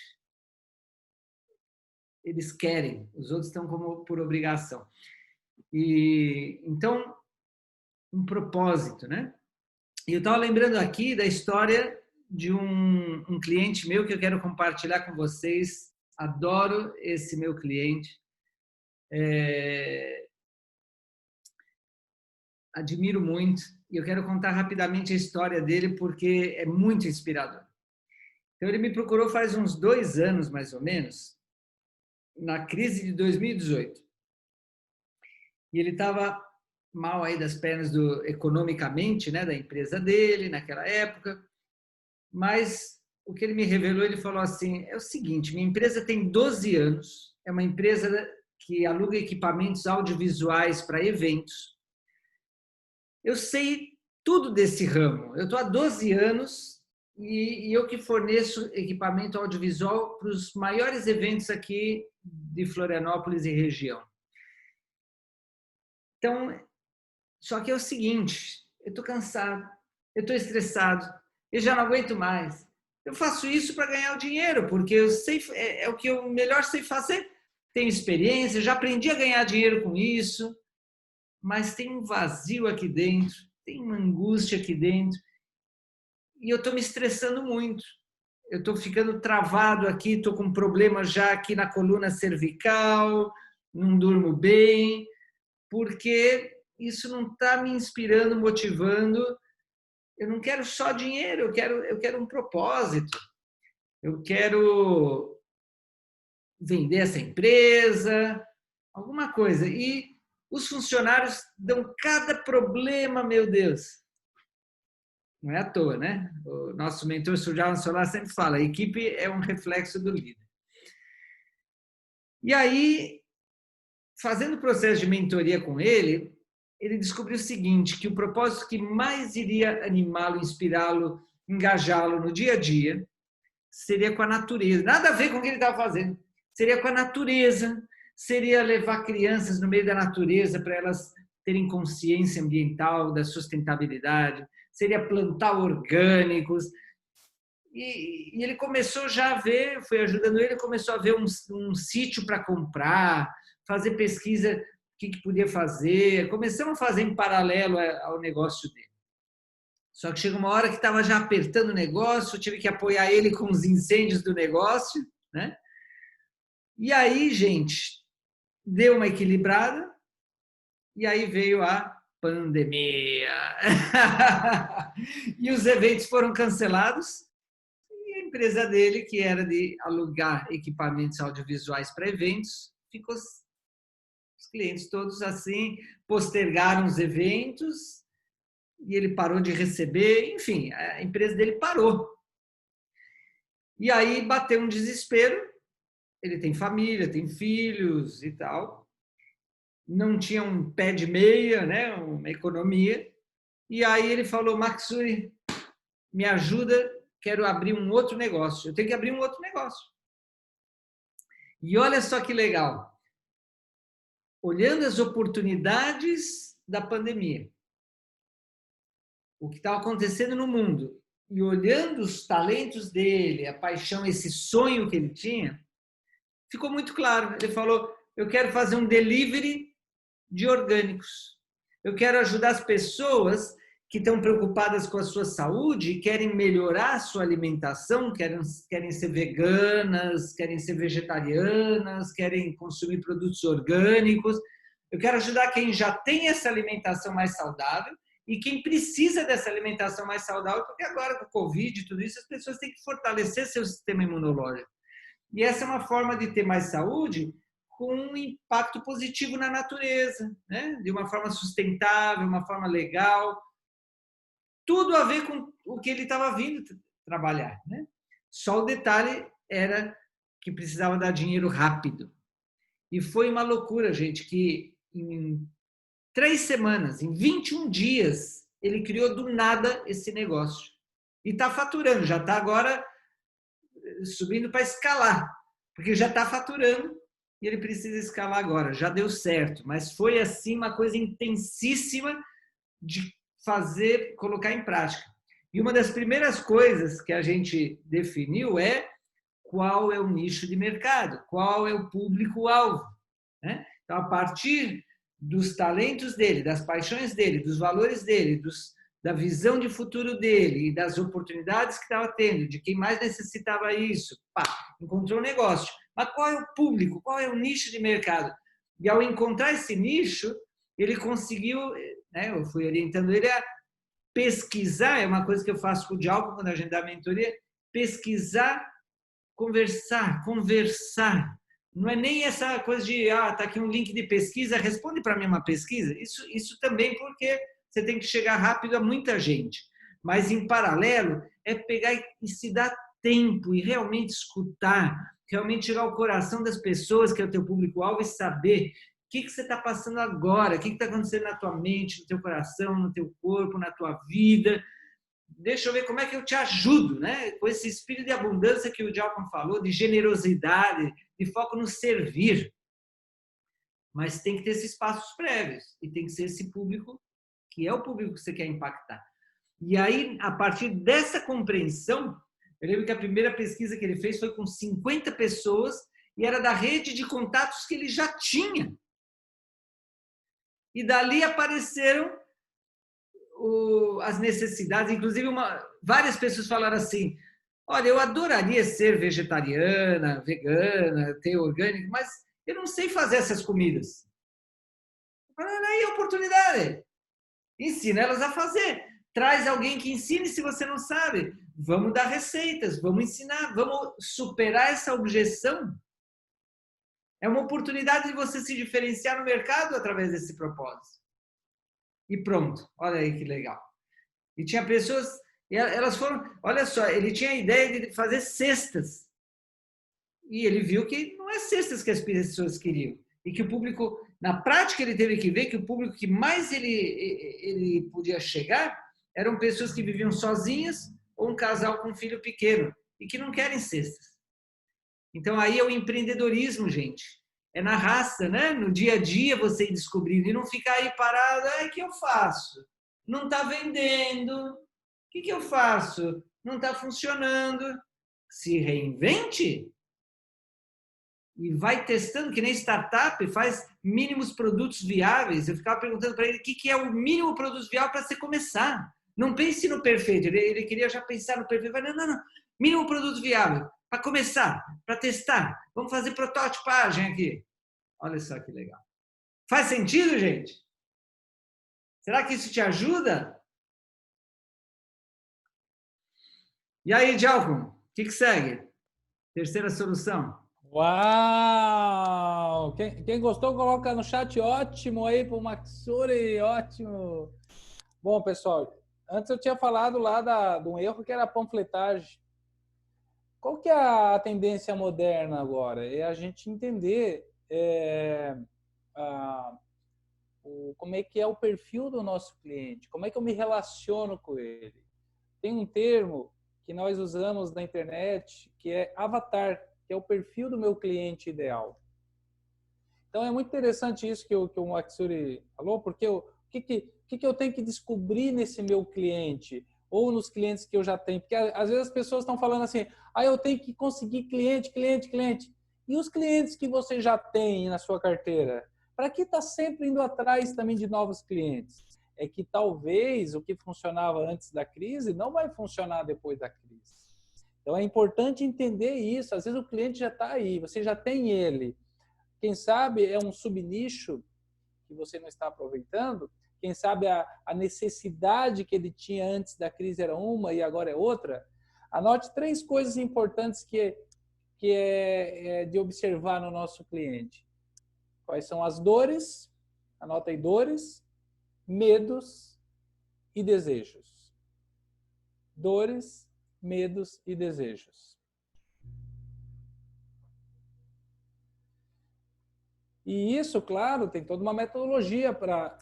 Eles querem, os outros estão como por obrigação. E então, um propósito, né? E eu estava lembrando aqui da história de um cliente meu que eu quero compartilhar com vocês. Adoro esse meu cliente. Admiro muito. E eu quero contar rapidamente a história dele porque é muito inspirador. Então, ele me procurou faz uns 2 anos, mais ou menos, na crise de 2018. E ele estava mal aí das pernas economicamente, né, da empresa dele naquela época. Mas o que ele me revelou, ele falou assim, é o seguinte, minha empresa tem 12 anos, é uma empresa que aluga equipamentos audiovisuais para eventos. Eu sei tudo desse ramo, eu estou há 12 anos e eu que forneço equipamento audiovisual para os maiores eventos aqui de Florianópolis e região. Então, só que é o seguinte, eu estou cansado, eu estou estressado, eu já não aguento mais. Eu faço isso para ganhar o dinheiro, porque eu sei, é o que eu melhor sei fazer. Tenho experiência, já aprendi a ganhar dinheiro com isso, mas tem um vazio aqui dentro, tem uma angústia aqui dentro, e eu estou me estressando muito. Eu estou ficando travado aqui, estou com problema já aqui na coluna cervical, não durmo bem, porque isso não está me inspirando, motivando. Eu não quero só dinheiro, eu quero um propósito. Eu quero vender essa empresa, alguma coisa. E os funcionários dão cada problema, meu Deus. Não é à toa, né? O nosso mentor Surjala Solar sempre fala, a equipe é um reflexo do líder. E aí, fazendo o processo de mentoria com ele, ele descobriu o seguinte, que o propósito que mais iria animá-lo, inspirá-lo, engajá-lo no dia a dia, seria com a natureza. Nada a ver com o que ele estava fazendo. Seria com a natureza, seria levar crianças no meio da natureza para elas terem consciência ambiental, da sustentabilidade, seria plantar orgânicos. E ele começou já a ver, fui ajudando ele, começou a ver um sítio para comprar, fazer pesquisa, o que podia fazer. Começamos a fazer em paralelo ao negócio dele. Só que chega uma hora que estava já apertando o negócio, eu tive que apoiar ele com os incêndios do negócio, né? E aí, gente, deu uma equilibrada, e aí veio a pandemia. E os eventos foram cancelados, e a empresa dele, que era de alugar equipamentos audiovisuais para eventos, ficou os clientes todos assim, postergaram os eventos, e ele parou de receber, enfim, a empresa dele parou. E aí bateu um desespero, ele tem família, tem filhos e tal, não tinha um pé de meia, né, uma economia, e aí ele falou, Matsuri, me ajuda, quero abrir um outro negócio, eu tenho que abrir um outro negócio. E olha só que legal, olhando as oportunidades da pandemia, o que estava acontecendo no mundo, e olhando os talentos dele, a paixão, esse sonho que ele tinha, ficou muito claro. Ele falou, eu quero fazer um delivery de orgânicos. Eu quero ajudar as pessoas que estão preocupadas com a sua saúde, querem melhorar a sua alimentação, querem ser veganas, querem ser vegetarianas, querem consumir produtos orgânicos. Eu quero ajudar quem já tem essa alimentação mais saudável e quem precisa dessa alimentação mais saudável, porque agora com o Covid e tudo isso, as pessoas têm que fortalecer seu sistema imunológico. E essa é uma forma de ter mais saúde com um impacto positivo na natureza, né? De uma forma sustentável, uma forma legal. Tudo a ver com o que ele estava vindo trabalhar, né? Só o detalhe era que precisava dar dinheiro rápido. E foi uma loucura, gente, que em 3 semanas, em 21 dias, ele criou do nada esse negócio. E está faturando, já está agora subindo para escalar, porque já está faturando e ele precisa escalar agora. Já deu certo, mas foi assim uma coisa intensíssima de fazer, colocar em prática. E uma das primeiras coisas que a gente definiu é qual é o nicho de mercado, qual é o público-alvo, né? Então, a partir dos talentos dele, das paixões dele, dos valores dele, da visão de futuro dele e das oportunidades que estava tendo, de quem mais necessitava isso, encontrou um negócio. Mas qual é o público? Qual é o nicho de mercado? E ao encontrar esse nicho, ele conseguiu, né, eu fui orientando ele a pesquisar, é uma coisa que eu faço com o Djalma quando a gente dá mentoria, pesquisar, conversar. Não é nem essa coisa de, tá aqui um link de pesquisa, responde para mim uma pesquisa. Isso também porque você tem que chegar rápido a muita gente. Mas, em paralelo, é pegar e se dar tempo e realmente escutar, realmente chegar ao coração das pessoas, que é o teu público-alvo, e saber o que você está passando agora, o que está acontecendo na tua mente, no teu coração, no teu corpo, na tua vida. Deixa eu ver como é que eu te ajudo, né? Com esse espírito de abundância que o Djalma falou, de generosidade, de foco no servir. Mas tem que ter esses passos prévios e tem que ser esse público que é o público que você quer impactar. E aí, a partir dessa compreensão, eu lembro que a primeira pesquisa que ele fez foi com 50 pessoas e era da rede de contatos que ele já tinha. E dali apareceram as necessidades, inclusive várias pessoas falaram assim, olha, eu adoraria ser vegetariana, vegana, ter orgânico, mas eu não sei fazer essas comidas. Aí a oportunidade, ensina elas a fazer, traz alguém que ensine se você não sabe, vamos dar receitas, vamos ensinar, vamos superar essa objeção. É uma oportunidade de você se diferenciar no mercado através desse propósito. E pronto, olha aí que legal. E tinha pessoas, elas foram, olha só, ele tinha a ideia de fazer cestas. E ele viu que não é cestas que as pessoas queriam. E que o público, na prática ele teve que ver que o público que mais ele podia chegar eram pessoas que viviam sozinhas ou um casal com um filho pequeno e que não querem cestas. Então aí é o empreendedorismo, gente. É na raça, né? No dia a dia você ir descobrindo e não ficar aí parado, o que eu faço? Não está vendendo, que eu faço? Não está funcionando. Se reinvente e vai testando, que nem startup, faz mínimos produtos viáveis. Eu ficava perguntando para ele o que é o mínimo produto viável para você começar. Não pense no perfeito. Ele queria já pensar no perfeito. Eu falei, não. Mínimo produto viável. Para começar, para testar. Vamos fazer prototipagem aqui. Olha só que legal. Faz sentido, gente? Será que isso te ajuda? E aí, Djalcon, o que segue? Terceira solução. Uau! Quem gostou, coloca no chat. Ótimo aí pro Maxuri, ótimo. Bom, pessoal, antes eu tinha falado lá de um erro que era a panfletagem. Qual que é a tendência moderna agora? É a gente entender como é que é o perfil do nosso cliente, como é que eu me relaciono com ele. Tem um termo que nós usamos na internet que é avatar, que é o perfil do meu cliente ideal. Então é muito interessante isso que o Maxuri falou, porque o que eu tenho que descobrir nesse meu cliente ou nos clientes que eu já tenho? Porque às vezes as pessoas estão falando assim, eu tenho que conseguir cliente. E os clientes que você já tem na sua carteira? Para que está sempre indo atrás também de novos clientes? É que talvez o que funcionava antes da crise não vai funcionar depois da crise. Então é importante entender isso. Às vezes o cliente já está aí, você já tem ele. Quem sabe é um subnicho que você não está aproveitando. Quem sabe a necessidade que ele tinha antes da crise era uma e agora é outra. Anote 3 coisas importantes que é de observar no nosso cliente. Quais são as dores? Anota aí dores, medos e desejos. Dores, medos e desejos. E isso, claro, tem toda uma metodologia para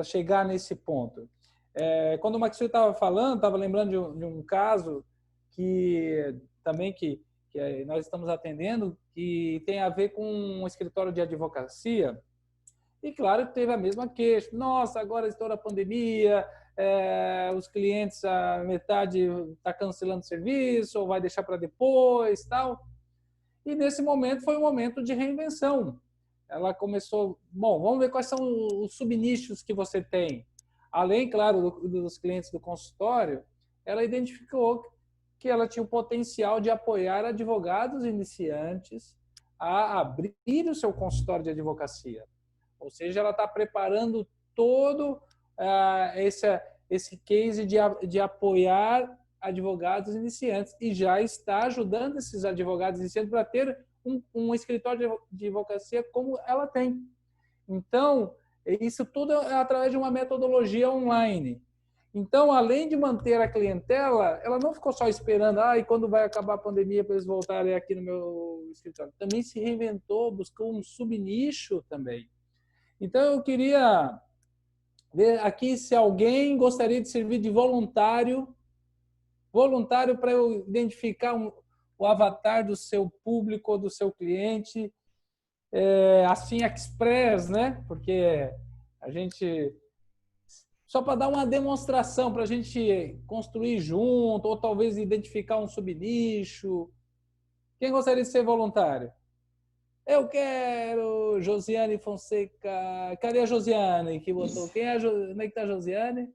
chegar nesse ponto. Quando o Maxil estava falando, estava lembrando de um caso que nós estamos atendendo, que tem a ver com um escritório de advocacia. E claro que teve a mesma queixa. Nossa, agora estoura a pandemia, os clientes, a metade está cancelando serviço, ou vai deixar para depois, tal. E nesse momento foi um momento de reinvenção. Ela começou, vamos ver quais são os subnichos que você tem. Além, claro, dos clientes do consultório, ela identificou que ela tinha o potencial de apoiar advogados iniciantes a abrir o seu consultório de advocacia. Ou seja, ela está preparando todo esse case de apoiar advogados iniciantes e já está ajudando esses advogados iniciantes para ter um escritório de advocacia como ela tem. Então, isso tudo é através de uma metodologia online. Então, além de manter a clientela, ela não ficou só esperando, e quando vai acabar a pandemia para eles voltarem aqui no meu escritório. Também se reinventou, buscou um subnicho também. Então, eu queria ver aqui se alguém gostaria de servir de voluntário para eu identificar o avatar do seu público ou do seu cliente, assim, express, né? Porque a gente... Só para dar uma demonstração, para a gente construir junto, ou talvez identificar um subnicho. Quem gostaria de ser voluntário? Eu quero, Josiane Fonseca. Cadê a Josiane que botou? Onde é que está a Josiane?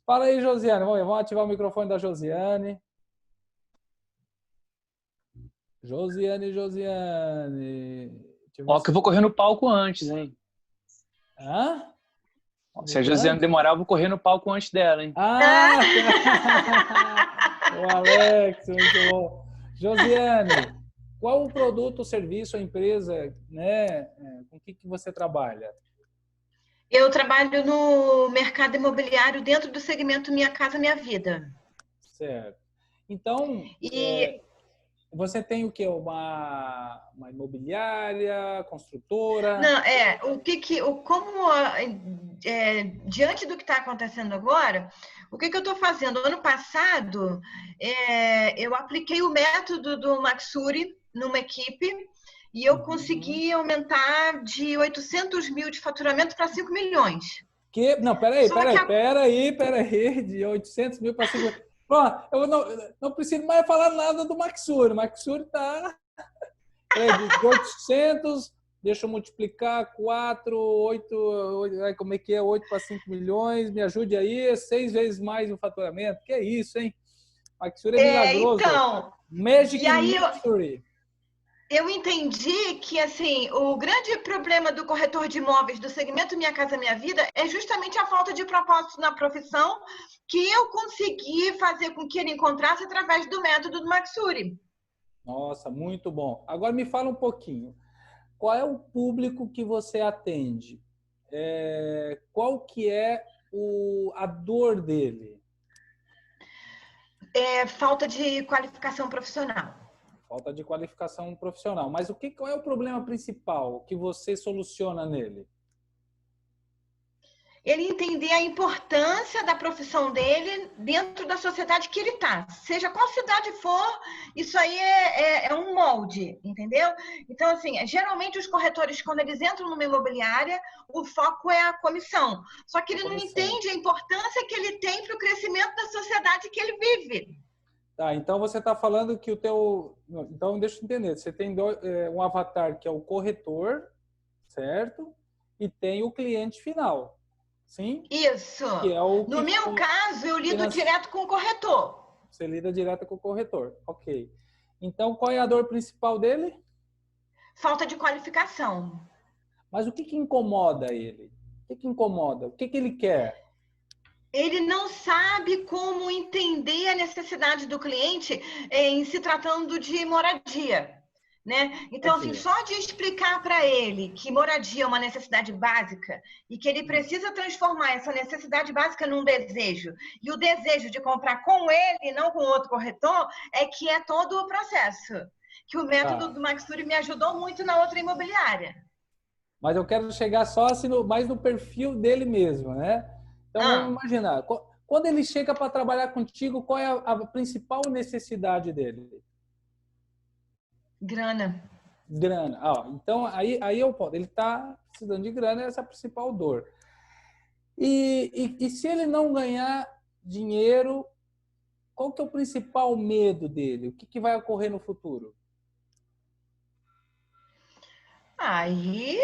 Fala aí, Josiane. Vamos ativar o microfone da Josiane. Josiane. Ó, que eu vou correr no palco antes, hein? Hã? Se a Josiane demorar, eu vou correr no palco antes dela, hein? O Alex, muito bom. Josiane, qual o produto, o serviço, a empresa, né? Com que você trabalha? Eu trabalho no mercado imobiliário dentro do segmento Minha Casa Minha Vida. Certo. Então, você tem o quê? Uma imobiliária, construtora? Não, diante do que está acontecendo agora, o que eu estou fazendo? Ano passado, eu apliquei o método do Maxuri numa equipe e eu consegui aumentar de 800 mil de faturamento para 5 milhões. Não, peraí. De 800 mil para 5 milhões. Ó, eu não preciso mais falar nada do Maxuri. O Maxuri está de 800, deixa eu multiplicar 4, 8, como é que é? 8 para 5 milhões, me ajude aí, 6 vezes mais o faturamento. Que é isso, hein? Maxuri é milagroso. Então, Magic e aí Maxuri. eu entendi que assim, o grande problema do corretor de imóveis do segmento Minha Casa Minha Vida é justamente a falta de propósito na profissão que eu consegui fazer com que ele encontrasse através do método do Maxuri. Nossa, muito bom. Agora me fala um pouquinho. Qual é o público que você atende? Qual que é a dor dele? Falta de qualificação profissional. Falta de qualificação profissional. Mas qual é o problema principal que você soluciona nele? Ele entender a importância da profissão dele dentro da sociedade que ele está. Seja qual cidade for, isso aí é um molde, entendeu? Então, assim, geralmente os corretores, quando eles entram numa imobiliária, o foco é a comissão. Só que ele não entende a importância que ele tem para o crescimento da sociedade que ele vive. Tá, então você está falando que o teu... Então, deixa eu entender. Você tem um avatar que é o corretor, certo? E tem o cliente final. Sim? Isso. Que é no meu caso, eu lido direto com o corretor. Você lida direto com o corretor. Ok. Então, qual é a dor principal dele? Falta de qualificação. Mas o que incomoda ele? O que incomoda? O que ele quer? Ele não sabe como entender a necessidade do cliente em se tratando de moradia. Né? Então, assim, só de explicar para ele que moradia é uma necessidade básica e que ele precisa transformar essa necessidade básica num desejo, e o desejo de comprar com ele e não com outro corretor, que é todo o processo. Que o método do Maxuri me ajudou muito na outra imobiliária. Mas eu quero chegar só assim mais no perfil dele mesmo, né? Então, vamos imaginar. Quando ele chega para trabalhar contigo, qual é a principal necessidade dele? Grana. Então, aí eu posso. Ele está precisando de grana, essa é a principal dor. E se ele não ganhar dinheiro, qual que é o principal medo dele? O que vai ocorrer no futuro? Aí,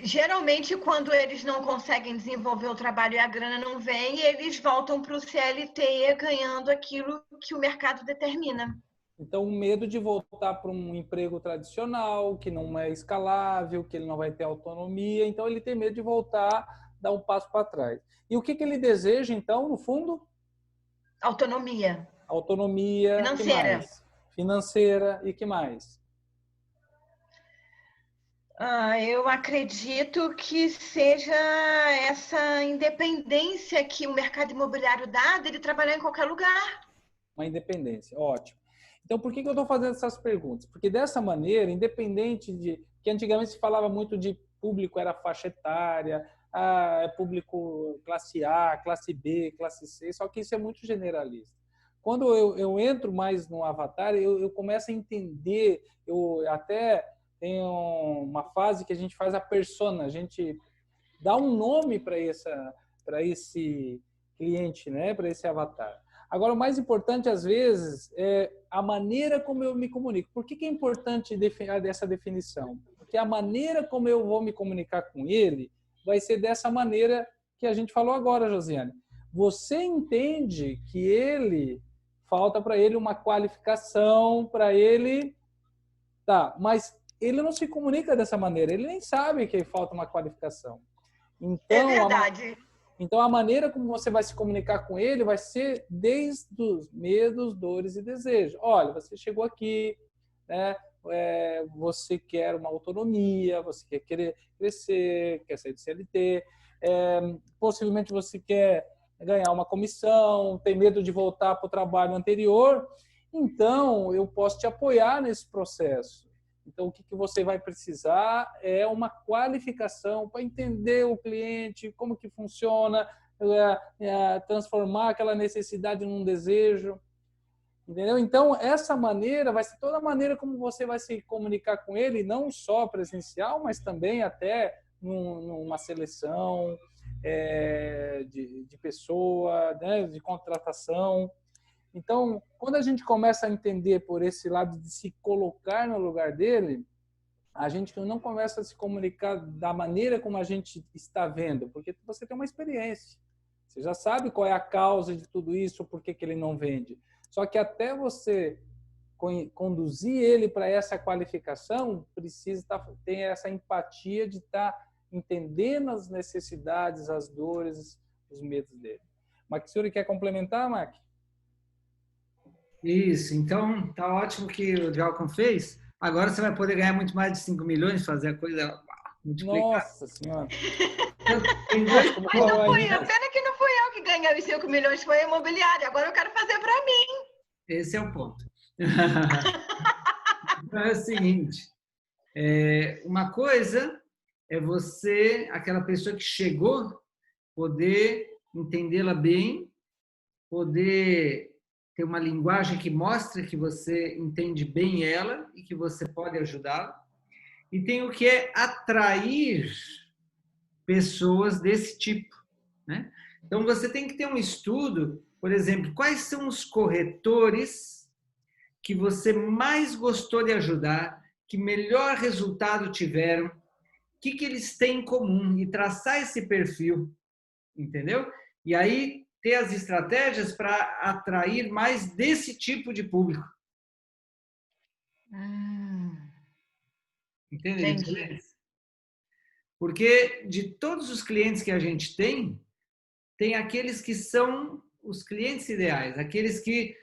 geralmente, quando eles não conseguem desenvolver o trabalho e a grana não vem, eles voltam para o CLT ganhando aquilo que o mercado determina. Então, o medo de voltar para um emprego tradicional, que não é escalável, que ele não vai ter autonomia. Então, ele tem medo de voltar, dar um passo para trás. E o que ele deseja, então, no fundo? Autonomia. Autonomia. Financeira. Que mais? Financeira. E que mais? Eu acredito que seja essa independência que o mercado imobiliário dá dele trabalhar em qualquer lugar. Uma independência. Ótimo. Então, por que eu estou fazendo essas perguntas? Porque dessa maneira, independente de... que antigamente se falava muito de público, era faixa etária, é público classe A, classe B, classe C, só que isso é muito generalista. Quando eu entro mais no avatar, eu começo a entender, eu até tenho uma fase que a gente faz a persona, a gente dá um nome para esse cliente, né? Para esse avatar. Agora, o mais importante, às vezes, é a maneira como eu me comunico. Por que é importante essa definição? Porque a maneira como eu vou me comunicar com ele vai ser dessa maneira que a gente falou agora, Josiane. Você entende que falta para ele uma qualificação, para ele... Tá, mas ele não se comunica dessa maneira, ele nem sabe que falta uma qualificação. Então, é verdade. Então, a maneira como você vai se comunicar com ele vai ser desde os medos, dores e desejos. Olha, você chegou aqui, né? Você quer uma autonomia, você quer querer crescer, quer sair do CLT, possivelmente você quer ganhar uma comissão, tem medo de voltar para o trabalho anterior. Então, eu posso te apoiar nesse processo. Então, o que você vai precisar é uma qualificação para entender o cliente, como que funciona, transformar aquela necessidade num desejo. Entendeu? Então, essa maneira vai ser toda a maneira como você vai se comunicar com ele, não só presencial, mas também até numa seleção de pessoa, né, de contratação. Então, quando a gente começa a entender por esse lado de se colocar no lugar dele, a gente não começa a se comunicar da maneira como a gente está vendo, porque você tem uma experiência. Você já sabe qual é a causa de tudo isso, por que ele não vende. Só que até você conduzir ele para essa qualificação, precisa ter essa empatia de estar entendendo as necessidades, as dores, os medos dele. Matsuri, quer complementar, Mac? Isso, então tá ótimo que o Jalcom fez. Agora você vai poder ganhar muito mais de 5 milhões, fazer a coisa multiplicar. Nossa Senhora! Mas não foi, a pena que não fui eu que ganhei os 5 milhões, foi a imobiliária. Agora eu quero fazer para mim. Esse é o ponto. Então é o seguinte, uma coisa é você, aquela pessoa que chegou, poder entendê-la bem, poder ter uma linguagem que mostra que você entende bem ela e que você pode ajudá-la. E tem o que é atrair pessoas desse tipo, né? Então, você tem que ter um estudo, por exemplo, quais são os corretores que você mais gostou de ajudar, que melhor resultado tiveram, o que eles têm em comum e traçar esse perfil, entendeu? E aí ter as estratégias para atrair mais desse tipo de público. Entende? Entendi. Porque de todos os clientes que a gente tem aqueles que são os clientes ideais, aqueles que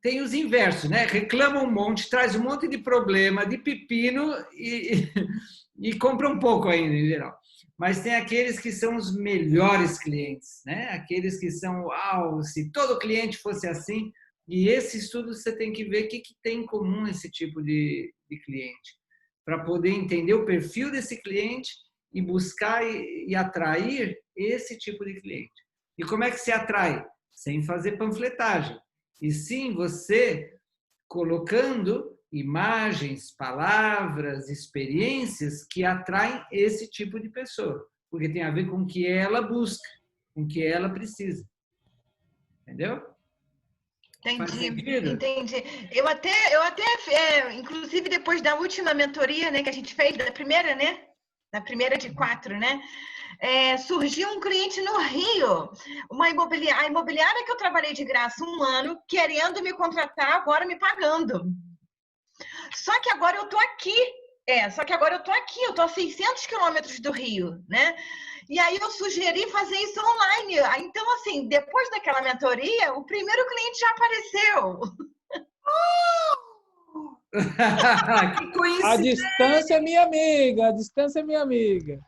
têm os inversos, né? Reclamam um monte, traz um monte de problema, de pepino e compram um pouco ainda, em geral. Mas tem aqueles que são os melhores clientes, né? Aqueles que são, uau, se todo cliente fosse assim. E esse estudo você tem que ver o que tem em comum esse tipo de cliente, para poder entender o perfil desse cliente e buscar e atrair esse tipo de cliente. E como é que se atrai? Sem fazer panfletagem. E sim você colocando imagens, palavras, experiências que atraem esse tipo de pessoa. Porque tem a ver com o que ela busca, com o que ela precisa. Entendeu? Entendi. Eu até inclusive depois da última mentoria, né, que a gente fez, da primeira, né? Da primeira de 4, né? Surgiu um cliente no Rio, a imobiliária que eu trabalhei de graça 1 ano, querendo me contratar, agora me pagando. Só que agora eu tô aqui. Eu tô a 600 quilômetros do Rio, né? E aí eu sugeri fazer isso online. Então, assim, depois daquela mentoria, o primeiro cliente já apareceu. Que coincidência! A distância é minha amiga, a distância é minha amiga.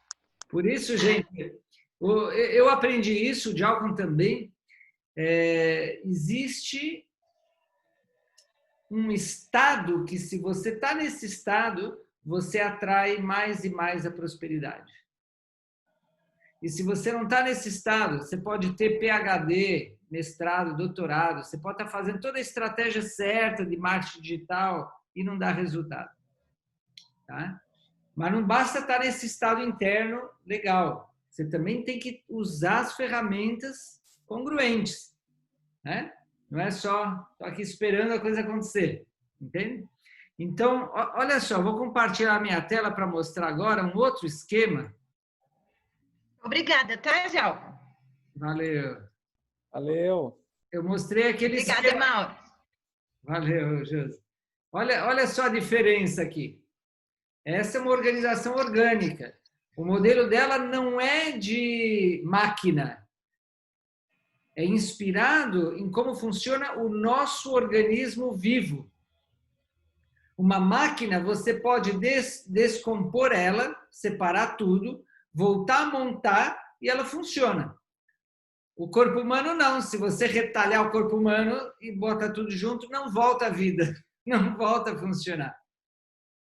Por isso, gente, eu aprendi isso, o Jalcom também. Existe um estado que, se você está nesse estado, você atrai mais e mais a prosperidade. E se você não está nesse estado, você pode ter PhD, mestrado, doutorado, você pode estar fazendo toda a estratégia certa de marketing digital e não dar resultado. Tá? Mas não basta estar nesse estado interno legal. Você também tem que usar as ferramentas congruentes, né? Não é só estou aqui esperando a coisa acontecer, entende? Então, olha só, vou compartilhar a minha tela para mostrar agora um outro esquema. Obrigada, tá, Jalcom? Valeu. Valeu. Eu mostrei aquele esquema. Obrigada, Mauro. Valeu, Josi. Olha só a diferença aqui. Essa é uma organização orgânica. O modelo dela não é de máquina. É inspirado em como funciona o nosso organismo vivo. Uma máquina, você pode descompor ela, separar tudo, voltar a montar e ela funciona. O corpo humano não. Se você retalhar o corpo humano e botar tudo junto, não volta à vida. Não volta a funcionar.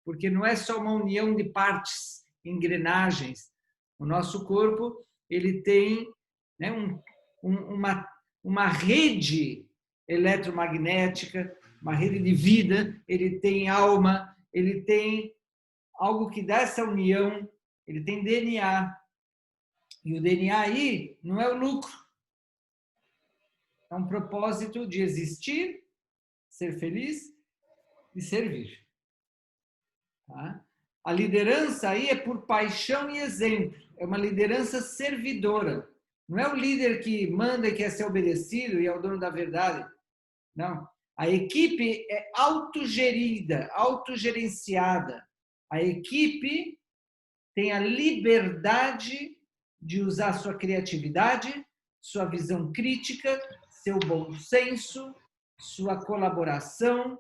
Porque não é só uma união de partes, engrenagens. O nosso corpo, ele tem, né, uma rede eletromagnética, uma rede de vida, ele tem alma, ele tem algo que dá essa união, ele tem DNA. E o DNA aí não é o lucro. É um propósito de existir, ser feliz e servir. Tá? A liderança aí é por paixão e exemplo. É uma liderança servidora. Não é o líder que manda e quer ser obedecido e é o dono da verdade. Não. A equipe é autogerida, autogerenciada. A equipe tem a liberdade de usar sua criatividade, sua visão crítica, seu bom senso, sua colaboração.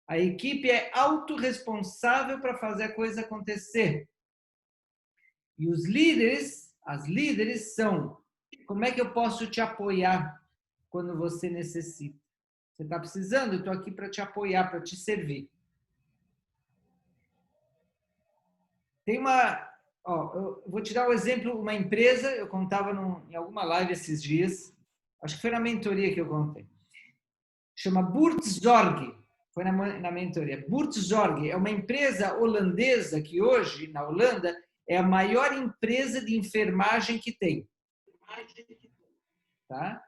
A equipe é autorresponsável para fazer a coisa acontecer. E os líderes, as líderes são: como é que eu posso te apoiar quando você necessita? Você está precisando? Eu estou aqui para te apoiar, para te servir. Tem uma... eu vou te dar um exemplo, uma empresa, eu contava em alguma live esses dias, acho que foi na mentoria que eu contei. Chama Buurtzorg, foi na mentoria. Buurtzorg é uma empresa holandesa que hoje, na Holanda, é a maior empresa de enfermagem que tem. Tá?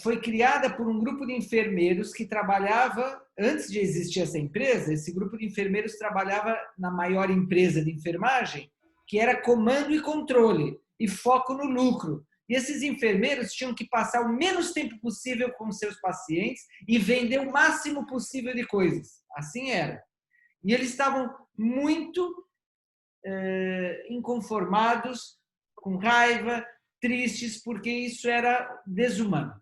Foi criada por um grupo de enfermeiros que trabalhava, antes de existir essa empresa, esse grupo de enfermeiros trabalhava na maior empresa de enfermagem, que era comando e controle, e foco no lucro. E esses enfermeiros tinham que passar o menos tempo possível com seus pacientes e vender o máximo possível de coisas. Assim era. E eles estavam muito inconformados, com raiva, tristes, porque isso era desumano.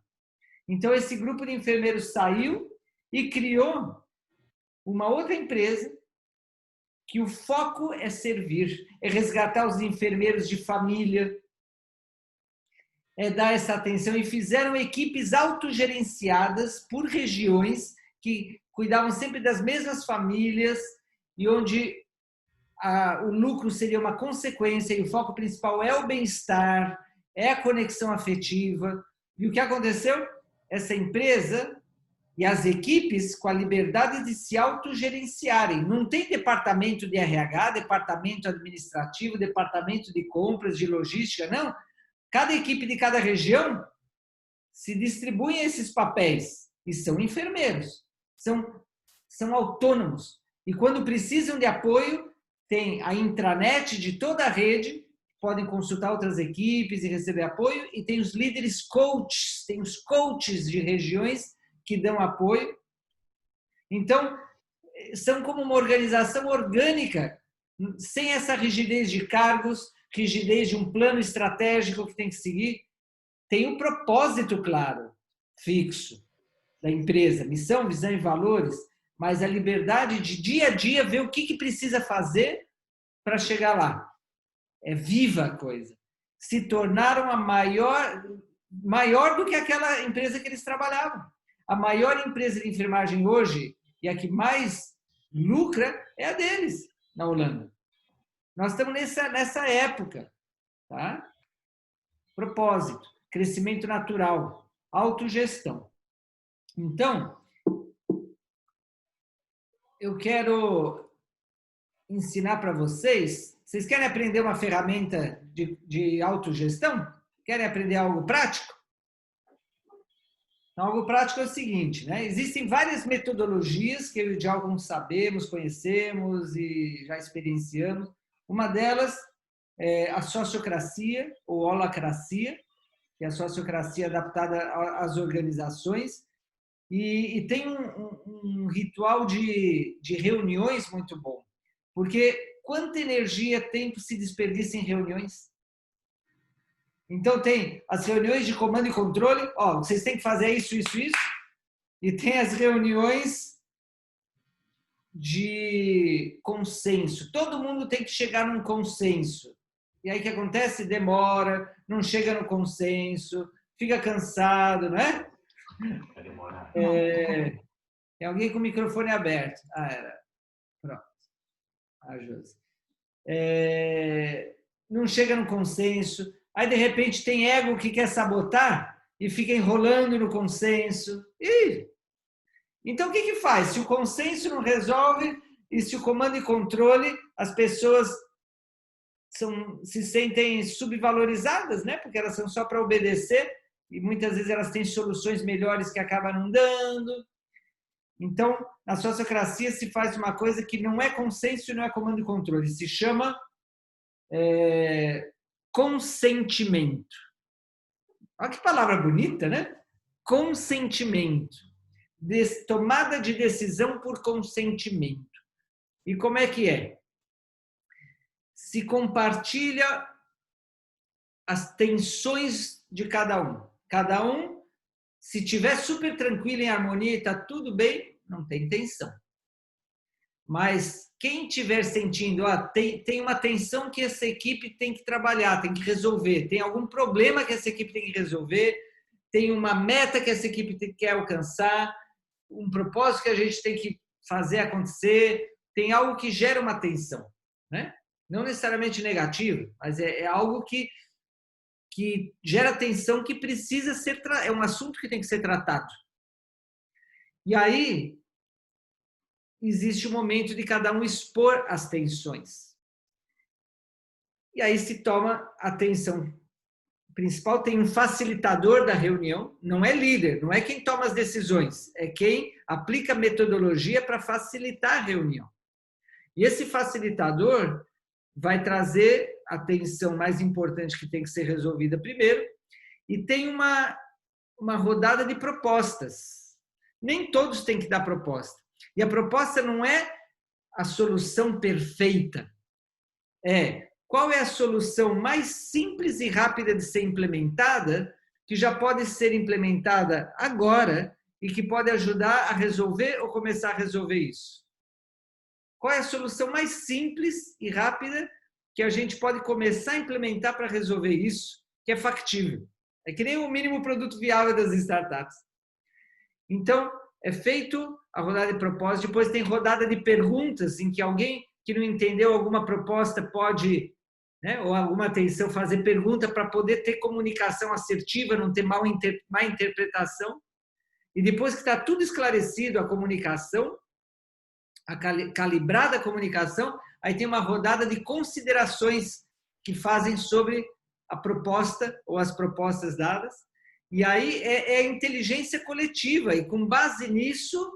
Então, esse grupo de enfermeiros saiu e criou uma outra empresa que o foco é servir, é resgatar os enfermeiros de família, é dar essa atenção, e fizeram equipes autogerenciadas por regiões que cuidavam sempre das mesmas famílias e onde o lucro seria uma consequência e o foco principal é o bem-estar, é a conexão afetiva. E o que aconteceu? Essa empresa e as equipes com a liberdade de se autogerenciarem. Não tem departamento de RH, departamento administrativo, departamento de compras, de logística, não. Cada equipe de cada região se distribui esses papéis e são enfermeiros, são autônomos. E quando precisam de apoio, tem a intranet de toda a rede, podem consultar outras equipes e receber apoio, e tem os líderes coaches, tem os coaches de regiões que dão apoio. Então, são como uma organização orgânica, sem essa rigidez de cargos, rigidez de um plano estratégico que tem que seguir. Tem um propósito claro, fixo, da empresa, missão, visão e valores, mas a liberdade de dia a dia ver o que precisa fazer para chegar lá. É viva a coisa. Se tornaram a maior do que aquela empresa que eles trabalhavam. A maior empresa de enfermagem hoje, e a que mais lucra, é a deles, na Holanda. Nós estamos nessa época. Tá? Propósito, crescimento natural, autogestão. Então, eu quero ensinar para vocês. Vocês querem aprender uma ferramenta de autogestão? Querem aprender algo prático? Então, algo prático é o seguinte, né? Existem várias metodologias que eu e o Djalgon sabemos, conhecemos e já experienciamos. Uma delas é a sociocracia ou holacracia, que é a sociocracia adaptada às organizações. E tem um ritual de reuniões muito bom, porque quanta energia, tempo se desperdiça em reuniões? Então tem as reuniões de comando e controle, vocês têm que fazer isso, isso, isso, e tem as reuniões de consenso. Todo mundo tem que chegar num consenso. E aí o que acontece? Demora, não chega no consenso, fica cansado, não é? Vai demorar. Tem alguém com o microfone aberto. Era. Pronto. Josi. Não chega no consenso. Aí, de repente, tem ego que quer sabotar e fica enrolando no consenso. Então, o que faz? Se o consenso não resolve e se o comando e controle, as pessoas se sentem subvalorizadas, né? Porque elas são só para obedecer. e muitas vezes elas têm soluções melhores que acabam não dando. Então, na sociocracia se faz uma coisa que não é consenso e não é comando e controle, se chama consentimento. Olha que palavra bonita, né? Consentimento. Tomada de decisão por consentimento. E como é que é? Se compartilha as tensões de cada um. Cada um, se tiver super tranquilo, em harmonia e está tudo bem, não tem tensão. Mas quem estiver sentindo, tem uma tensão que essa equipe tem que trabalhar, tem que resolver, tem algum problema que essa equipe tem que resolver, tem uma meta que essa equipe quer alcançar, um propósito que a gente tem que fazer acontecer, tem algo que gera uma tensão, né? Não necessariamente negativo, mas é algo que gera tensão, que precisa ser, é um assunto que tem que ser tratado. E aí existe o momento de cada um expor as tensões. E aí se toma a tensão principal, tem um facilitador da reunião, não é líder, não é quem toma as decisões, é quem aplica metodologia para facilitar a reunião. E esse facilitador vai trazer a tensão mais importante que tem que ser resolvida primeiro, e tem uma rodada de propostas. Nem todos têm que dar proposta. E a proposta não é a solução perfeita. Qual é a solução mais simples e rápida de ser implementada, que já pode ser implementada agora e que pode ajudar a resolver ou começar a resolver isso? Qual é a solução mais simples e rápida que a gente pode começar a implementar para resolver isso, que é factível? É que nem o mínimo produto viável das startups. Então, é feito a rodada de propósito, depois tem rodada de perguntas, em que alguém que não entendeu alguma proposta pode, né, ou alguma atenção, fazer pergunta para poder ter comunicação assertiva, não ter má interpretação. E depois que está tudo esclarecido, a comunicação, a calibrada a comunicação, aí tem uma rodada de considerações que fazem sobre a proposta ou as propostas dadas. E aí é a inteligência coletiva, e com base nisso,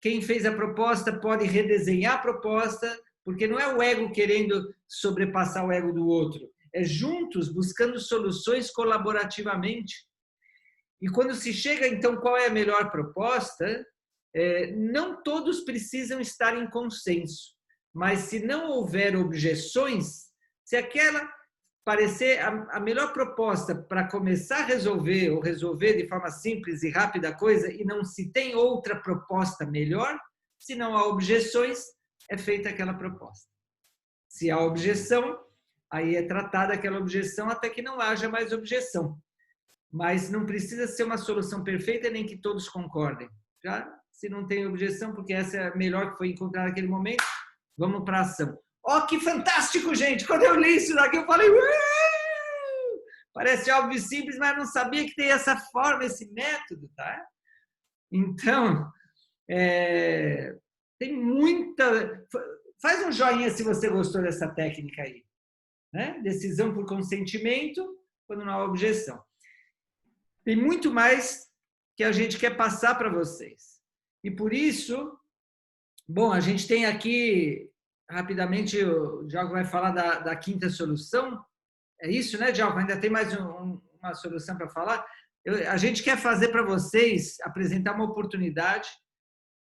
quem fez a proposta pode redesenhar a proposta, porque não é o ego querendo sobrepassar o ego do outro, é juntos, buscando soluções colaborativamente. E quando se chega, então, qual é a melhor proposta, não todos precisam estar em consenso, mas se não houver objeções, se aquela parecer a melhor proposta para começar a resolver, ou resolver de forma simples e rápida a coisa, e não se tem outra proposta melhor, se não há objeções, é feita aquela proposta. Se há objeção, aí é tratada aquela objeção até que não haja mais objeção. Mas não precisa ser uma solução perfeita, nem que todos concordem. Já? Se não tem objeção, porque essa é a melhor que foi encontrada naquele momento, vamos para a ação. Oh, que fantástico, gente! Quando eu li isso daqui, eu falei... Parece óbvio e simples, mas não sabia que tem essa forma, esse método, tá? Então, tem muita... Faz um joinha se você gostou dessa técnica aí. Né? Decisão por consentimento, quando não há objeção. Tem muito mais que a gente quer passar para vocês. E por isso, bom, a gente tem aqui... Rapidamente, o Diogo vai falar da quinta solução. É isso, né, Diogo? Ainda tem mais uma solução para falar. A gente quer fazer para vocês, apresentar uma oportunidade,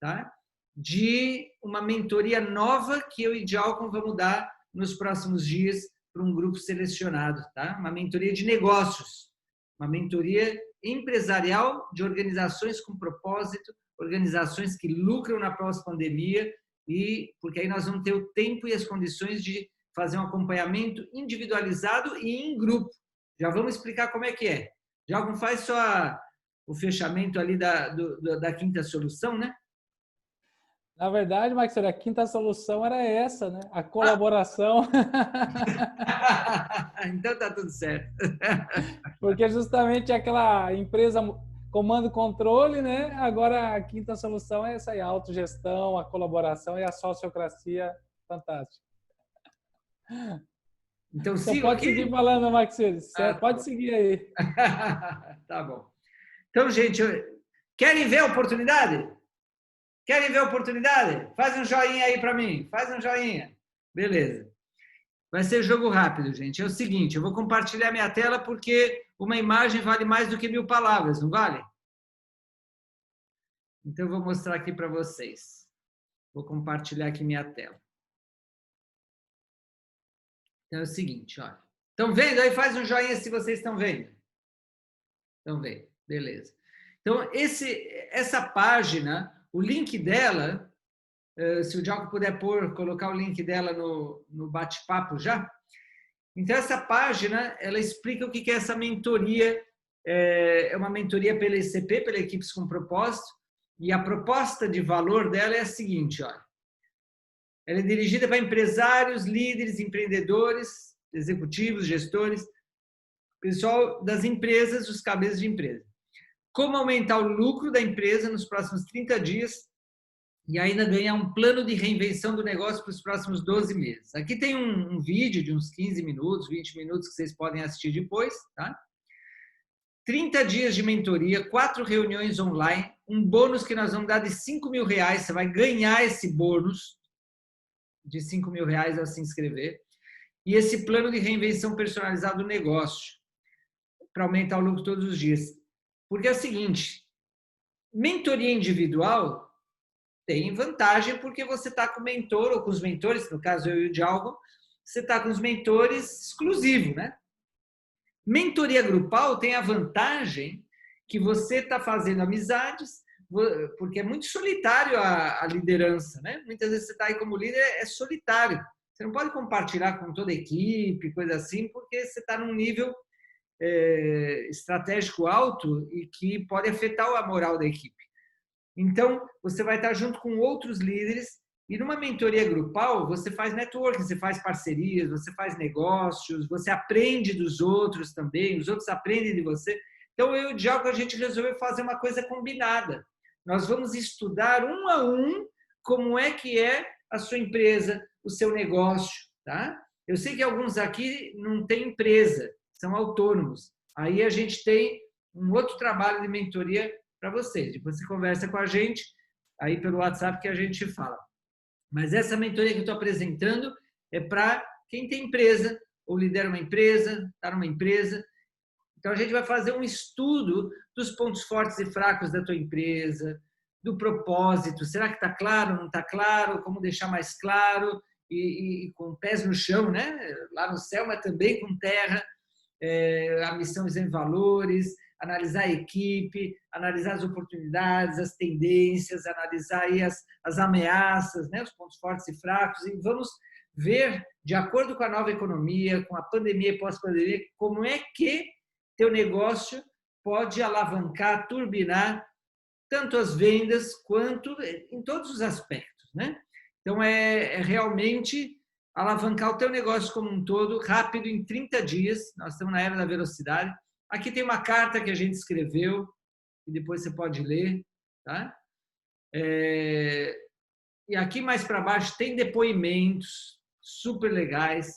tá, de uma mentoria nova que eu e Diogo vamos dar nos próximos dias para um grupo selecionado. Tá? Uma mentoria de negócios, uma mentoria empresarial de organizações com propósito, organizações que lucram na pós-pandemia, e porque aí nós vamos ter o tempo e as condições de fazer um acompanhamento individualizado e em grupo. Já vamos explicar como é que é. Já faz só o fechamento ali da quinta solução, né? Na verdade, Max, a quinta solução era essa, né? A colaboração. Então tá tudo certo. Porque justamente aquela empresa comando e controle, né? Agora a quinta solução é essa aí, a autogestão, a colaboração e a sociocracia fantástica. Então, Você sigo pode aqui? seguir falando, Maxine. Você Ah, pode tá. seguir aí. Tá bom. Então, gente, querem ver a oportunidade? Querem ver a oportunidade? Faz um joinha aí para mim. Faz um joinha. Beleza. Vai ser jogo rápido, gente. É o seguinte, eu vou compartilhar minha tela porque uma imagem vale mais do que 1000 palavras, não vale? Então, eu vou mostrar aqui para vocês. Vou compartilhar aqui minha tela. Então, é o seguinte, olha. Estão vendo? Aí faz um joinha se vocês estão vendo. Estão vendo. Beleza. Então, essa página, o link dela, se o Diogo puder colocar o link dela no bate-papo já. Então, essa página, ela explica o que é essa mentoria. É uma mentoria pela ECP, pela Equipes com Propósito, e a proposta de valor dela é a seguinte, olha. Ela é dirigida para empresários, líderes, empreendedores, executivos, gestores, pessoal das empresas, os cabeças de empresa. Como aumentar o lucro da empresa nos próximos 30 dias e ainda ganhar um plano de reinvenção do negócio para os próximos 12 meses. Aqui tem um vídeo de uns 15 minutos, 20 minutos que vocês podem assistir depois, tá? 30 dias de mentoria, 4 reuniões online, um bônus que nós vamos dar de R$5.000, você vai ganhar esse bônus de R$5.000 ao se inscrever, e esse plano de reinvenção personalizado do negócio, para aumentar o lucro todos os dias. Porque é o seguinte, mentoria individual tem vantagem porque você está com o mentor, ou com os mentores, no caso eu e o Diogo, você está com os mentores exclusivos, né? Mentoria grupal tem a vantagem que você está fazendo amizades, porque é muito solitário a liderança, né? Muitas vezes você está aí como líder, é solitário. Você não pode compartilhar com toda a equipe, coisa assim, porque você está num nível estratégico alto e que pode afetar a moral da equipe. Então, você vai estar junto com outros líderes e numa mentoria grupal, você faz networking, você faz parcerias, você faz negócios, você aprende dos outros também, os outros aprendem de você. Então, eu e o Diogo, a gente resolveu fazer uma coisa combinada. Nós vamos estudar um a um como é que é a sua empresa, o seu negócio, tá? Eu sei que alguns aqui não têm empresa, são autônomos. Aí a gente tem um outro trabalho de mentoria para vocês. Depois você conversa com a gente aí pelo WhatsApp que a gente fala. Mas essa mentoria que eu estou apresentando é para quem tem empresa, ou lidera uma empresa, está numa empresa. Então, a gente vai fazer um estudo dos pontos fortes e fracos da tua empresa, do propósito. Será que está claro, não está claro? Como deixar mais claro? E com pés no chão, né? Lá no céu, mas também com terra. A missão, visão e valores, analisar a equipe, analisar as oportunidades, as tendências, analisar aí as ameaças, né? Os pontos fortes e fracos. E vamos ver, de acordo com a nova economia, com a pandemia e pós-pandemia, como é que teu negócio pode alavancar, turbinar tanto as vendas quanto em todos os aspectos, né? Então, é realmente alavancar o teu negócio como um todo, rápido, em 30 dias. Nós estamos na era da velocidade. Aqui tem uma carta que a gente escreveu, que depois você pode ler, tá? E aqui mais para baixo tem depoimentos super legais.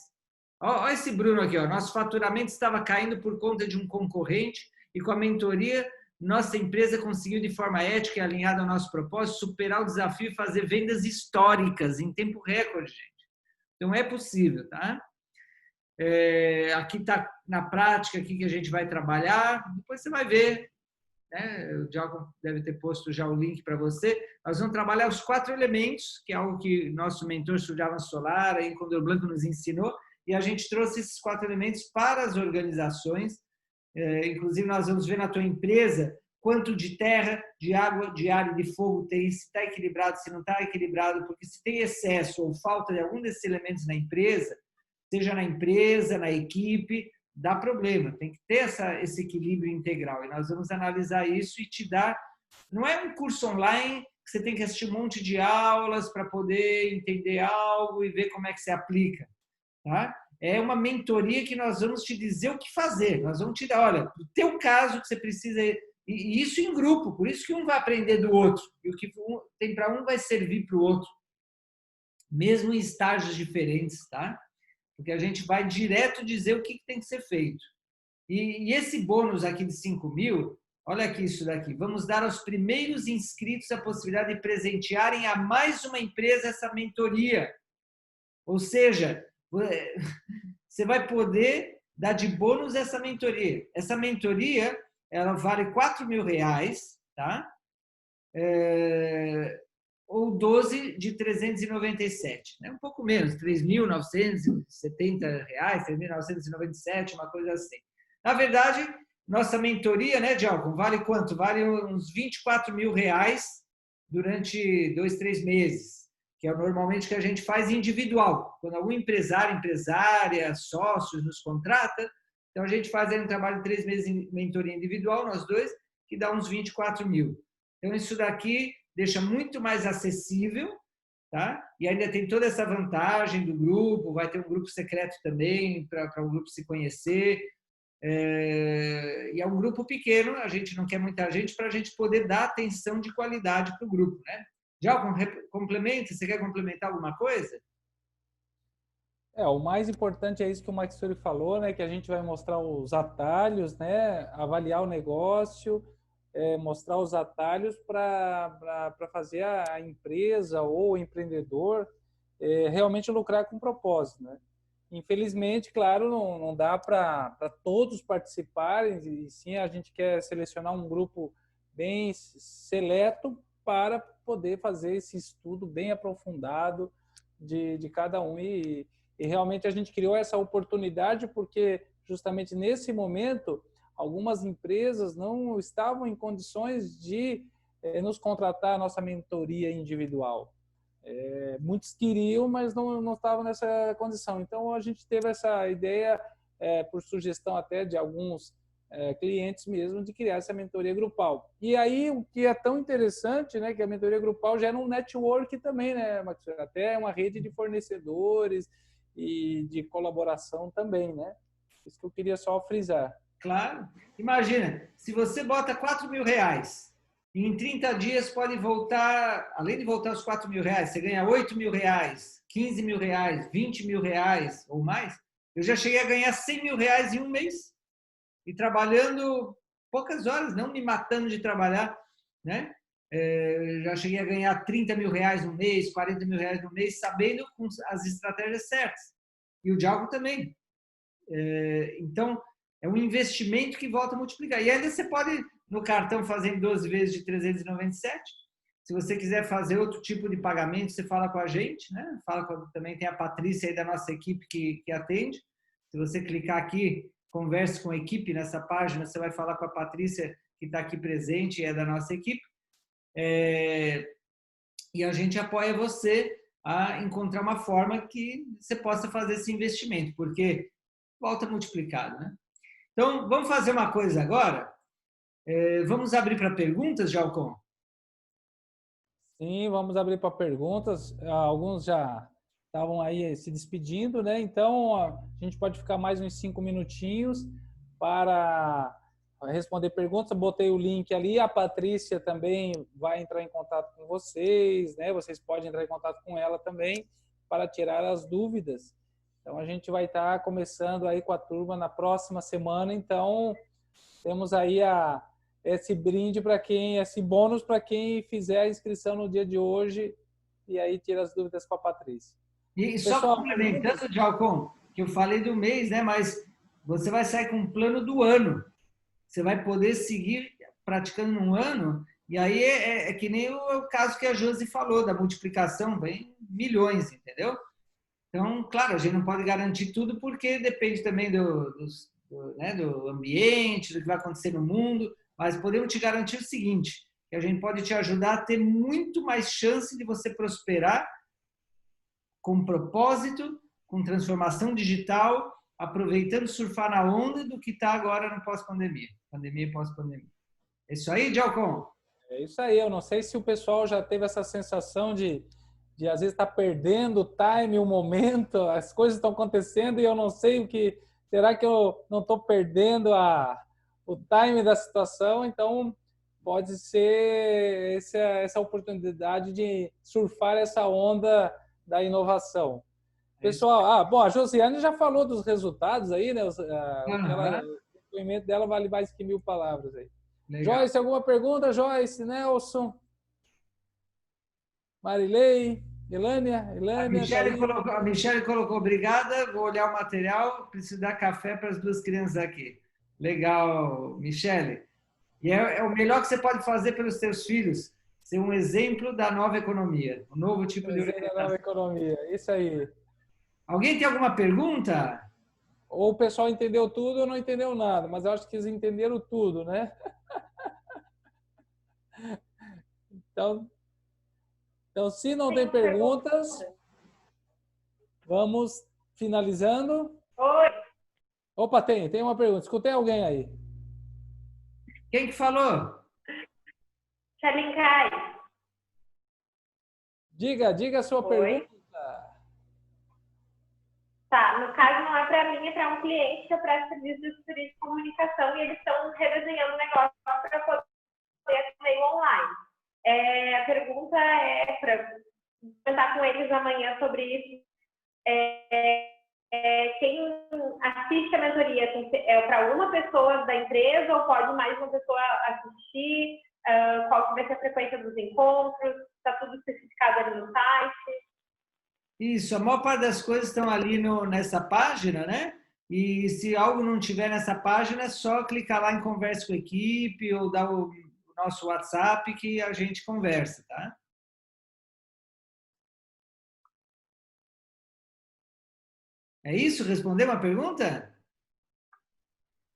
Olha esse Bruno aqui, ó. Nosso faturamento estava caindo por conta de um concorrente e com a mentoria, nossa empresa conseguiu, de forma ética e alinhada ao nosso propósito, superar o desafio e fazer vendas históricas em tempo recorde, gente. Então, é possível, tá? Aqui está na prática aqui que a gente vai trabalhar. Depois você vai ver, né? O Diogo deve ter posto já o link para você. Nós vamos trabalhar os 4 elementos, que é algo que nosso mentor Surjavan Solar, aí, Condor Blanco, nos ensinou. E a gente trouxe esses 4 elementos para as organizações. Inclusive, nós vamos ver na tua empresa quanto de terra, de água, de ar e de fogo tem, se está equilibrado, se não está equilibrado, porque se tem excesso ou falta de algum desses elementos na empresa, seja na empresa, na equipe, dá problema. Tem que ter esse equilíbrio integral. E nós vamos analisar isso e te dar... Não é um curso online que você tem que assistir um monte de aulas para poder entender algo e ver como é que se aplica, tá? É uma mentoria que nós vamos te dizer o que fazer. Nós vamos te dar, olha, no teu caso que você precisa... E isso em grupo, por isso que um vai aprender do outro. E o que tem para um vai servir para o outro. Mesmo em estágios diferentes, tá? porque a gente vai direto dizer o que tem que ser feito. E esse bônus aqui de 5 mil, olha aqui isso daqui, vamos dar aos primeiros inscritos a possibilidade de presentearem a mais uma empresa essa mentoria. Ou seja, você vai poder dar de bônus essa mentoria. Essa mentoria, ela vale R$4.000, tá? Ou 12 de 397, né? Um pouco menos, R$3.970, R$3.997, uma coisa assim. Na verdade, nossa mentoria, né, Djalcon, vale quanto? Vale uns R$24.000 durante 2, 3 meses, que é normalmente que a gente faz individual. Quando algum empresário, empresária, sócios nos contrata, então a gente faz aí um trabalho de 3 meses em mentoria individual, nós dois, que dá uns 24 mil. Então isso daqui deixa muito mais acessível, tá? E ainda tem toda essa vantagem do grupo, vai ter um grupo secreto também, para o grupo se conhecer. E é um grupo pequeno, a gente não quer muita gente, para a gente poder dar atenção de qualidade para o grupo, né? Já complementa? Você quer complementar alguma coisa? O mais importante é isso que o Maxuri falou, né? Que a gente vai mostrar os atalhos, né? Avaliar o negócio, mostrar os atalhos para fazer a empresa ou o empreendedor realmente lucrar com propósito, né? Infelizmente, claro, não dá para todos participarem, e sim a gente quer selecionar um grupo bem seleto para poder fazer esse estudo bem aprofundado de cada um. E realmente a gente criou essa oportunidade porque justamente nesse momento algumas empresas não estavam em condições de nos contratar a nossa mentoria individual. Muitos queriam, mas não estavam nessa condição. Então, a gente teve essa ideia, por sugestão até de alguns clientes mesmo, de criar essa mentoria grupal. E aí, o que é tão interessante, né, que a mentoria grupal gera um network também, né, Max? Até uma rede de fornecedores e de colaboração também, né? Isso que eu queria só frisar. Claro. Imagina, se você bota R$4.000, e em 30 dias pode voltar, além de voltar os R$4.000, você ganha R$8.000, R$15.000, R$20.000 ou mais. Eu já cheguei a ganhar R$100.000 em um mês. E trabalhando poucas horas, não me matando de trabalhar, né? Já cheguei a ganhar R$30.000 no mês, R$40.000 no mês, sabendo com as estratégias certas. E o Djalcon também. Então, é um investimento que volta a multiplicar. E ainda você pode, no cartão, fazer em 12 vezes de 397. Se você quiser fazer outro tipo de pagamento, você fala com a gente, né? Também tem a Patrícia aí da nossa equipe que atende. Se você clicar aqui, converse com a equipe nessa página, você vai falar com a Patrícia, que está aqui presente e é da nossa equipe. E a gente apoia você a encontrar uma forma que você possa fazer esse investimento, porque volta multiplicado, né? Então, vamos fazer uma coisa agora? Vamos abrir para perguntas, Djalcon? Sim, vamos abrir para perguntas. Alguns já estavam aí se despedindo, né? Então, a gente pode ficar mais uns 5 minutinhos para responder perguntas. Eu botei o link ali. A Patrícia também vai entrar em contato com vocês, né? Vocês podem entrar em contato com ela também para tirar as dúvidas. Então, a gente vai estar começando aí com a turma na próxima semana. Então, temos aí esse brinde para quem, esse bônus para quem fizer a inscrição no dia de hoje e aí tira as dúvidas com a Patrícia. E só complementando, Djalcon, que eu falei do mês, né? Mas você vai sair com um plano do ano. Você vai poder seguir praticando num ano, e aí é que nem o caso que a Josi falou, da multiplicação, vem milhões, entendeu? Então, claro, a gente não pode garantir tudo, porque depende também do ambiente, do que vai acontecer no mundo, mas podemos te garantir o seguinte, que a gente pode te ajudar a ter muito mais chance de você prosperar com propósito, com transformação digital, aproveitando surfar na onda do que está agora no pós-pandemia. Pandemia e pós-pandemia. É isso aí, Djalcon? É isso aí. Eu não sei se o pessoal já teve essa sensação de às vezes estar perdendo o time, o momento, as coisas estão acontecendo e eu não sei o que... Será que eu não estou perdendo o time da situação? Então, pode ser essa oportunidade de surfar essa onda da inovação. Pessoal, bom, a Josiane já falou dos resultados aí, né? Aham. O depoimento dela vale mais que 1000 palavras aí. Legal. Joyce, alguma pergunta? Joyce, Nelson, Marilei, Elânia, A Michele colocou, obrigada, vou olhar o material, preciso dar café para as duas crianças aqui. Legal, Michele. E é o melhor que você pode fazer pelos seus filhos, ser um exemplo da nova economia, um novo tipo de Desenho da nova orientação. economia, isso aí. Alguém tem alguma pergunta? Ou o pessoal entendeu tudo ou não entendeu nada, mas eu acho que eles entenderam tudo, né? Então, se não tem perguntas, vamos finalizando. Oi, Opa, tem uma pergunta. Escutei alguém aí. Quem que falou? Xalincai. Diga a sua Oi. pergunta. Tá, no caso não é para mim, é para um cliente que eu presto serviço de assessoria de comunicação e eles estão redesenhando o negócio para poder atender online. A pergunta é para comentar com eles amanhã sobre isso. Quem assiste a mentoria é para uma pessoa da empresa ou pode mais uma pessoa assistir? Qual que vai ser a frequência dos encontros? Está tudo especificado ali no site? Isso, a maior parte das coisas estão ali nessa página, né? E se algo não tiver nessa página, é só clicar lá em conversa com a equipe ou dar o nosso WhatsApp que a gente conversa, tá? É isso? Respondeu uma pergunta?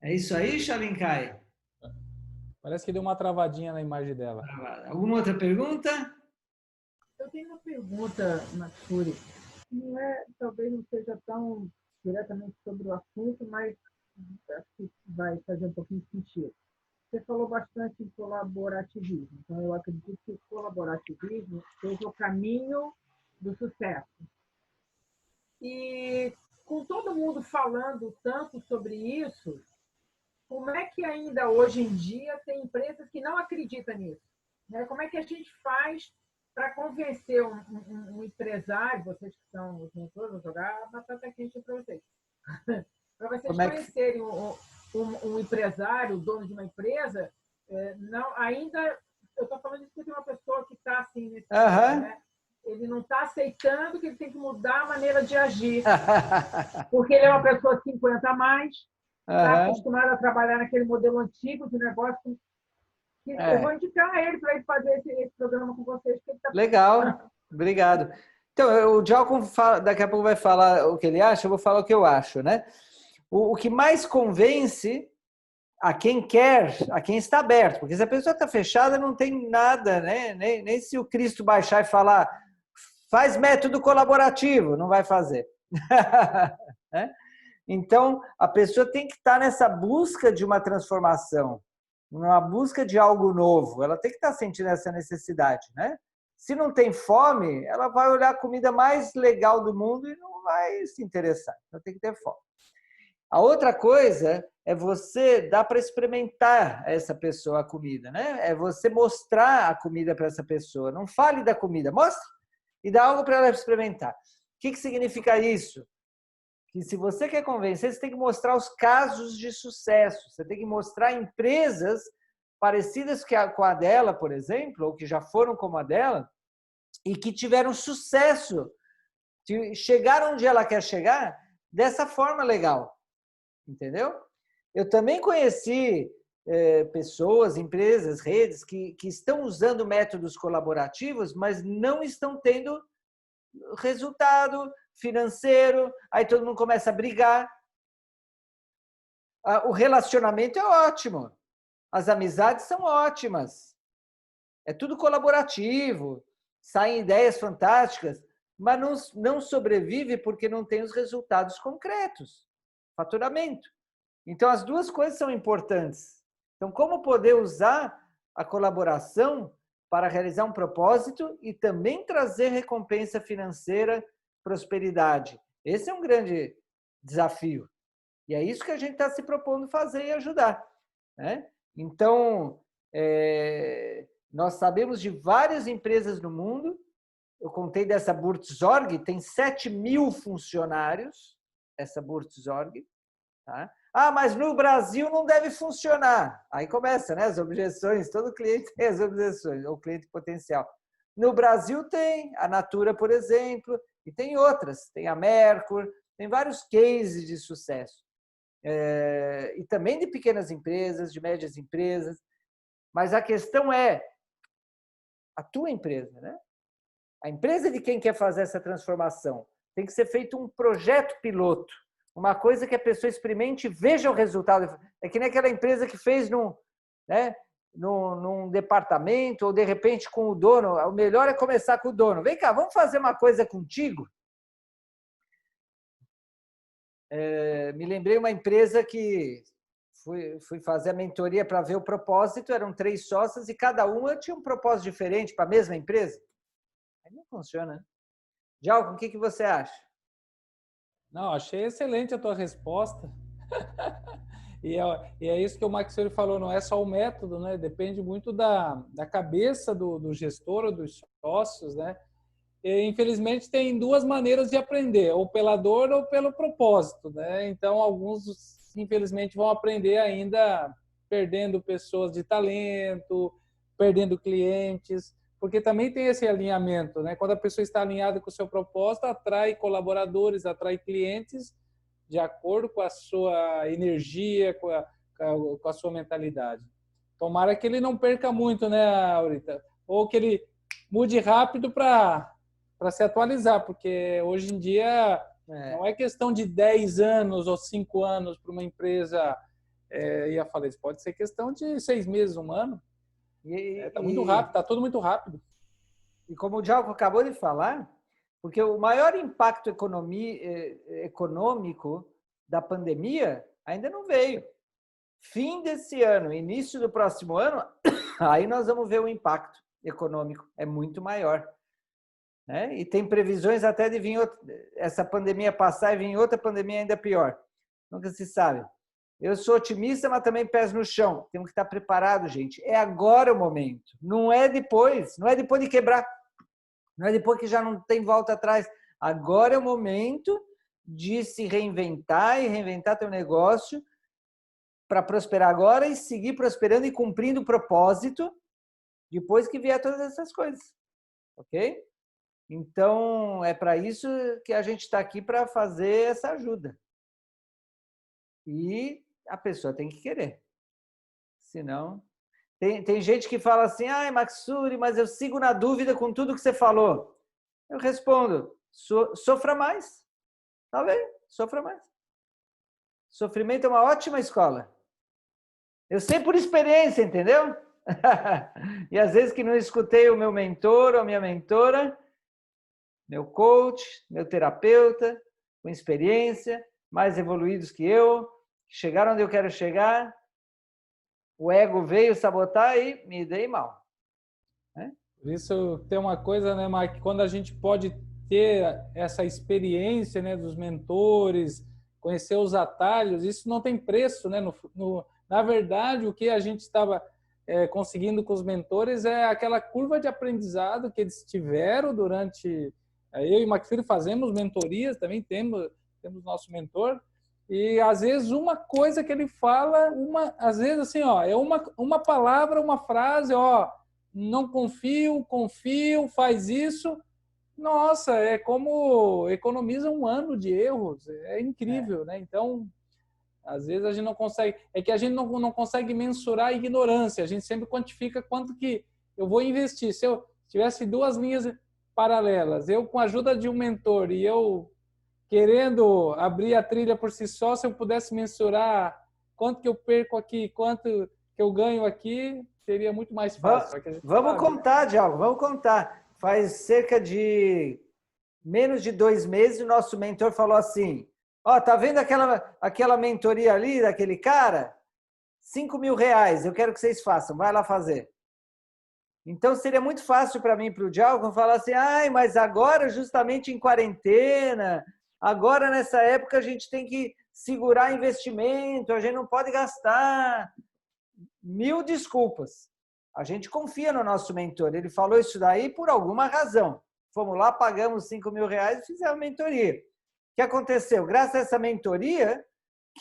É isso aí, Xalinkai? Parece que deu uma travadinha na imagem dela. Alguma outra pergunta? Eu tenho uma pergunta, Matsuri. Talvez não seja tão diretamente sobre o assunto, mas acho que vai fazer um pouquinho de sentido. Você falou bastante em colaborativismo, então eu acredito que o colaborativismo seja o caminho do sucesso. E com todo mundo falando tanto sobre isso, como é que ainda hoje em dia tem empresas que não acreditam nisso? Né? Como é que a gente faz para convencer um empresário, vocês que são os mentores, vou jogar a batata quente para vocês, para vocês conhecerem um empresário, o dono de uma empresa, não, ainda, eu estou falando isso porque tem uma pessoa que está assim, nesse né? Ele não está aceitando que ele tem que mudar a maneira de agir, porque ele é uma pessoa de 50 a mais, está acostumado a trabalhar naquele modelo antigo de negócio. Eu vou indicar ele para ele fazer esse programa com vocês. Que ele tá... Legal, obrigado. Então, o Djalcon daqui a pouco vai falar o que ele acha, eu vou falar o que eu acho, né? O que mais convence a quem quer, a quem está aberto, porque se a pessoa está fechada, não tem nada, né? Nem se o Cristo baixar e falar, faz método colaborativo, não vai fazer. Né? Então, a pessoa tem que estar nessa busca de uma transformação, numa busca de algo novo, ela tem que estar sentindo essa necessidade, né? Se não tem fome, ela vai olhar a comida mais legal do mundo e não vai se interessar. Então tem que ter fome. A outra coisa é você dar para experimentar essa pessoa a comida, né? É você mostrar a comida para essa pessoa. Não fale da comida, mostre e dá algo para ela experimentar. O que significa isso? Que se você quer convencer, você tem que mostrar os casos de sucesso. Você tem que mostrar empresas parecidas com a dela, por exemplo, ou que já foram como a dela, e que tiveram sucesso, que chegaram onde ela quer chegar dessa forma legal. Entendeu? Eu também conheci pessoas, empresas, redes que estão usando métodos colaborativos, mas não estão tendo resultado financeiro, aí todo mundo começa a brigar. O relacionamento é ótimo, as amizades são ótimas, é tudo colaborativo, saem ideias fantásticas, mas não sobrevive porque não tem os resultados concretos, faturamento. Então, as duas coisas são importantes. Então, como poder usar a colaboração para realizar um propósito e também trazer recompensa financeira, prosperidade. Esse é um grande desafio. E é isso que a gente está se propondo fazer e ajudar. Né? Então, nós sabemos de várias empresas no mundo eu contei dessa Buurtzorg, tem 7.000 funcionários, essa Buurtzorg. Tá? Ah, mas no Brasil não deve funcionar. Aí começa, né, as objeções, todo cliente tem as objeções, ou cliente potencial. No Brasil tem a Natura, por exemplo, e tem outras, tem a Mercur, tem vários cases de sucesso. E também de pequenas empresas, de médias empresas. Mas a questão é a tua empresa, né? A empresa de quem quer fazer essa transformação. Tem que ser feito um projeto piloto, uma coisa que a pessoa experimente e veja o resultado. É que nem aquela empresa que fez num departamento ou, de repente, com o dono. O melhor é começar com o dono. Vem cá, vamos fazer uma coisa contigo? Me lembrei uma empresa que fui fazer a mentoria para ver o propósito, eram 3 sócios e cada uma tinha um propósito diferente para a mesma empresa. Aí não funciona, né? Djalco, o que você acha? Não, achei excelente a tua resposta. E é isso que o Max falou, não é só o método, né? Depende muito da cabeça do gestor ou dos sócios, né? E, infelizmente, tem 2 maneiras de aprender, ou pela dor ou pelo propósito, né? Então, alguns, infelizmente, vão aprender ainda perdendo pessoas de talento, perdendo clientes, porque também tem esse alinhamento, né? Quando a pessoa está alinhada com o seu propósito, atrai colaboradores, atrai clientes de acordo com a sua energia, com a sua mentalidade. Tomara que ele não perca muito, né, Aurita? Ou que ele mude rápido para se atualizar, porque hoje em dia não é questão de 10 anos ou 5 anos para uma empresa ir à falência. Pode ser questão de 6 meses, 1 ano. Está muito rápido, está tudo muito rápido. E como o Djalco acabou de falar, porque o maior impacto econômico da pandemia ainda não veio. Fim desse ano, início do próximo ano, aí nós vamos ver o impacto econômico. É muito maior. Né? E tem previsões até de vir essa pandemia passar e vir outra pandemia ainda pior. Nunca se sabe. Eu sou otimista, mas também pés no chão. Temos que estar preparados, gente. É agora o momento. Não é depois. Não é depois de quebrar. Não é depois que já não tem volta atrás. Agora é o momento de se reinventar e reinventar teu negócio para prosperar agora e seguir prosperando e cumprindo o propósito depois que vier todas essas coisas. Ok? Então, é para isso que a gente está aqui, para fazer essa ajuda. E a pessoa tem que querer. Senão... Tem gente que fala assim, ai, Maksuri, mas eu sigo na dúvida com tudo que você falou. Eu respondo, sofra mais. Tá bem? Sofra mais. Sofrimento é uma ótima escola. Eu sei por experiência, entendeu? E às vezes que não escutei o meu mentor ou a minha mentora, meu coach, meu terapeuta, com experiência, mais evoluídos que eu, chegaram onde eu quero chegar, o ego veio sabotar e me dei mal. Né? Por isso tem uma coisa, né, Mike? Quando a gente pode ter essa experiência, né, dos mentores, conhecer os atalhos, isso não tem preço, né? Na verdade, o que a gente estava conseguindo com os mentores é aquela curva de aprendizado que eles tiveram durante... Eu e o Macfilho fazemos mentorias, também temos nosso mentor, e às vezes uma coisa que ele fala, às vezes assim, ó, é uma palavra, uma frase, ó, não confio, faz isso. Nossa, é como economiza 1 ano de erros, é incrível, né? Então, às vezes a gente não consegue, é que a gente não consegue mensurar a ignorância, a gente sempre quantifica quanto que eu vou investir. Se eu tivesse 2 linhas paralelas, eu com a ajuda de um mentor e eu querendo abrir a trilha por si só, se eu pudesse mensurar quanto que eu perco aqui, quanto que eu ganho aqui, seria muito mais fácil. Vamos contar, Djalco, vamos contar. Faz cerca de menos de 2 meses, o nosso mentor falou assim, ó, tá vendo aquela mentoria ali, daquele cara? R$5.000, eu quero que vocês façam, vai lá fazer. Então, seria muito fácil para mim e para o Djalco falar assim, ai, mas agora, justamente em quarentena, agora nessa época a gente tem que segurar investimento, a gente não pode gastar. 1000 desculpas. A gente confia no nosso mentor, ele falou isso daí por alguma razão. fomos lá, pagamos R$5.000 e fizemos a mentoria. O que aconteceu? Graças a essa mentoria,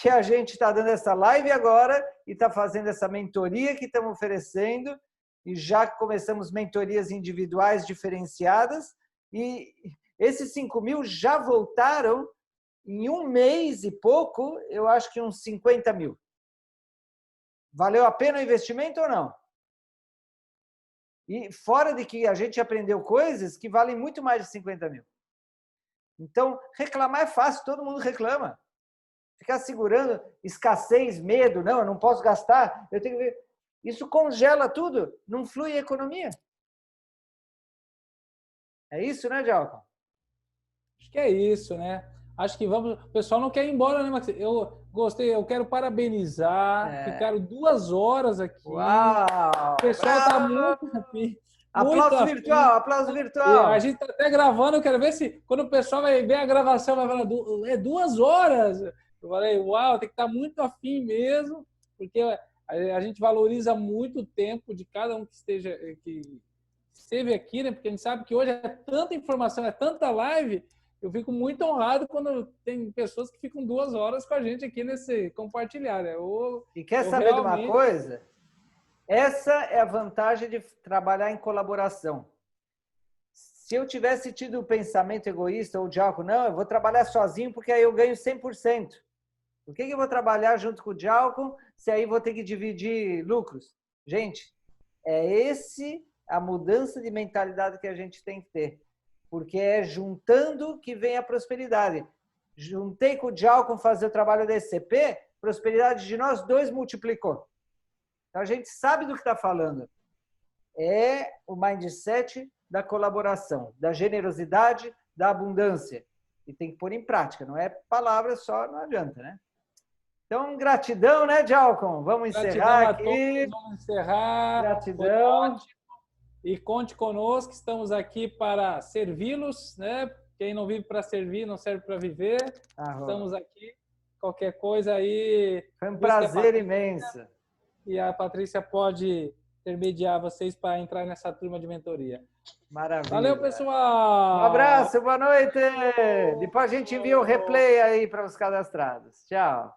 que a gente está dando essa live agora e está fazendo essa mentoria que estamos oferecendo e já começamos mentorias individuais diferenciadas e esses 5.000 já voltaram em 1 mês e pouco, eu acho que uns 50.000. Valeu a pena o investimento ou não? E fora de que a gente aprendeu coisas que valem muito mais de 50.000. Então, reclamar é fácil, todo mundo reclama. Ficar segurando escassez, medo, não, eu não posso gastar, eu tenho que ver. Isso congela tudo, não flui a economia. É isso, né, Djalco? Acho que é isso, né? Acho que vamos. O pessoal não quer ir embora, né, Max? Eu gostei, eu quero parabenizar. Ficaram 2 horas aqui. Uau! O pessoal está muito afim. Aplauso virtual, aplauso virtual. A gente está até gravando, eu quero ver se quando o pessoal vai ver a gravação, vai falar, é 2 horas. Eu falei, uau, tem que estar muito afim mesmo, porque a gente valoriza muito o tempo de cada um que esteve aqui, né? Porque a gente sabe que hoje é tanta informação, é tanta live. Eu fico muito honrado quando tem pessoas que ficam 2 horas com a gente aqui nesse compartilhar. Né? E quer saber de uma coisa? Essa é a vantagem de trabalhar em colaboração. Se eu tivesse tido o pensamento egoísta ou de álcool, não, eu vou trabalhar sozinho porque aí eu ganho 100%. Por que eu vou trabalhar junto com o Djalco se aí vou ter que dividir lucros? Gente, é a mudança de mentalidade que a gente tem que ter. Porque é juntando que vem a prosperidade. Juntei com o Djalco fazer o trabalho da ECP, prosperidade de nós 2 multiplicou. Então a gente sabe do que está falando. É o mindset da colaboração, da generosidade, da abundância. E tem que pôr em prática, não é palavra só, não adianta, né? Então, gratidão, né, Djalco? Vamos encerrar aqui. Vamos encerrar. Gratidão. E conte conosco, estamos aqui para servi-los, né? Quem não vive para servir, não serve para viver. Estamos aqui. Qualquer coisa aí. Foi um prazer imenso. E a Patrícia pode intermediar vocês para entrar nessa turma de mentoria. Maravilha. Valeu, pessoal. Um abraço, boa noite. Depois a gente envia o replay aí para os cadastrados. Tchau.